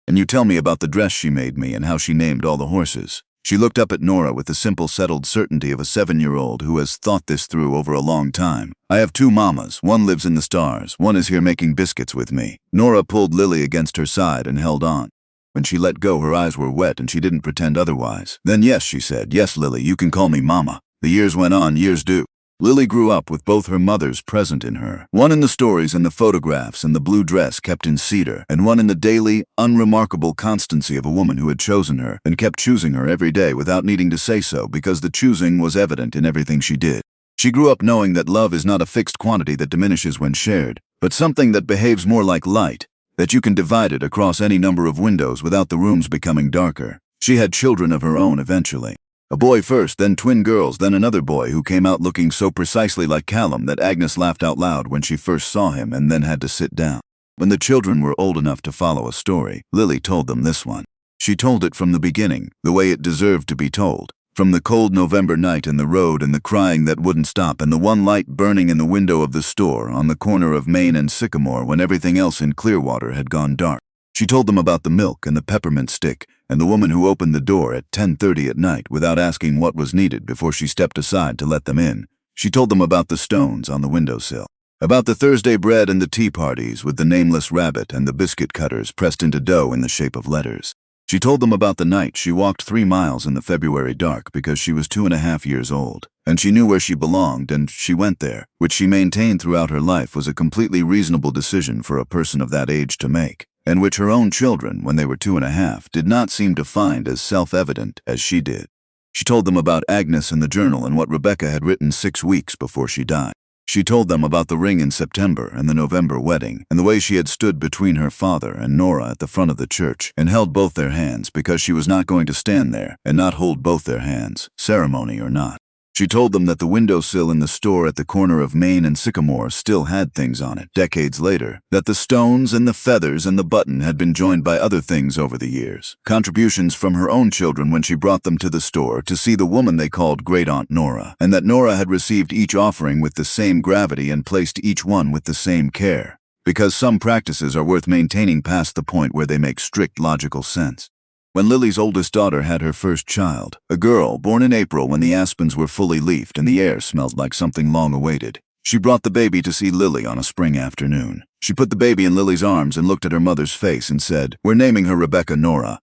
And you tell me about the dress she made me and how she named all the horses." She looked up at Nora with the simple, settled certainty of a 7-year-old who has thought this through over a long time. "I have 2 mamas. One lives in the stars. One is here making biscuits with me." Nora pulled Lily against her side and held on. When she let go, her eyes were wet and she didn't pretend otherwise. "Then yes," she said. "Yes, Lily, you can call me Mama." The years went on, years do. Lily grew up with both her mothers present in her, one in the stories and the photographs and the blue dress kept in cedar, and one in the daily, unremarkable constancy of a woman who had chosen her and kept choosing her every day without needing to say so because the choosing was evident in everything she did. She grew up knowing that love is not a fixed quantity that diminishes when shared, but something that behaves more like light, that you can divide it across any number of windows without the rooms becoming darker. She had children of her own eventually. A boy first, then twin girls, then another boy who came out looking so precisely like Callum that Agnes laughed out loud when she first saw him and then had to sit down. When the children were old enough to follow a story, Lily told them this one. She told it from the beginning, the way it deserved to be told. From the cold November night in the road and the crying that wouldn't stop and the one light burning in the window of the store on the corner of Main and Sycamore when everything else in Clearwater had gone dark. She told them about the milk and the peppermint stick and the woman who opened the door at 10:30 at night without asking what was needed before she stepped aside to let them in. She told them about the stones on the windowsill, about the Thursday bread and the tea parties with the nameless rabbit and the biscuit cutters pressed into dough in the shape of letters. She told them about the night she walked 3 miles in the February dark because she was 2.5 years old, and she knew where she belonged and she went there, which she maintained throughout her life was a completely reasonable decision for a person of that age to make, and which her own children, when they were 2.5, did not seem to find as self-evident as she did. She told them about Agnes and the journal and what Rebecca had written 6 weeks before she died. She told them about the ring in September and the November wedding, and the way she had stood between her father and Nora at the front of the church and held both their hands because she was not going to stand there and not hold both their hands, ceremony or not. She told them that the windowsill in the store at the corner of Main and Sycamore still had things on it, decades later, that the stones and the feathers and the button had been joined by other things over the years, contributions from her own children when she brought them to the store to see the woman they called Great-Aunt Nora, and that Nora had received each offering with the same gravity and placed each one with the same care, because some practices are worth maintaining past the point where they make strict logical sense. When Lily's oldest daughter had her first child, a girl born in April when the aspens were fully leafed and the air smelled like something long awaited, she brought the baby to see Lily on a spring afternoon. She put the baby in Lily's arms and looked at her mother's face and said, "We're naming her Rebecca Nora.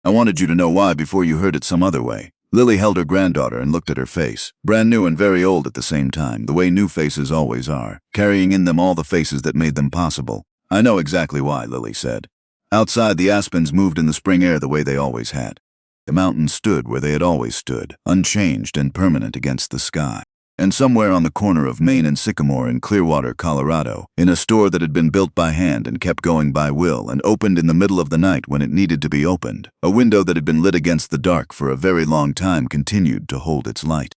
I wanted you to know why before you heard it some other way." Lily held her granddaughter and looked at her face, brand new and very old at the same time, the way new faces always are, carrying in them all the faces that made them possible. "I know exactly why," Lily said. Outside, the aspens moved in the spring air the way they always had. The mountains stood where they had always stood, unchanged and permanent against the sky. And somewhere on the corner of Main and Sycamore in Clearwater, Colorado, in a store that had been built by hand and kept going by will and opened in the middle of the night when it needed to be opened, a window that had been lit against the dark for a very long time continued to hold its light.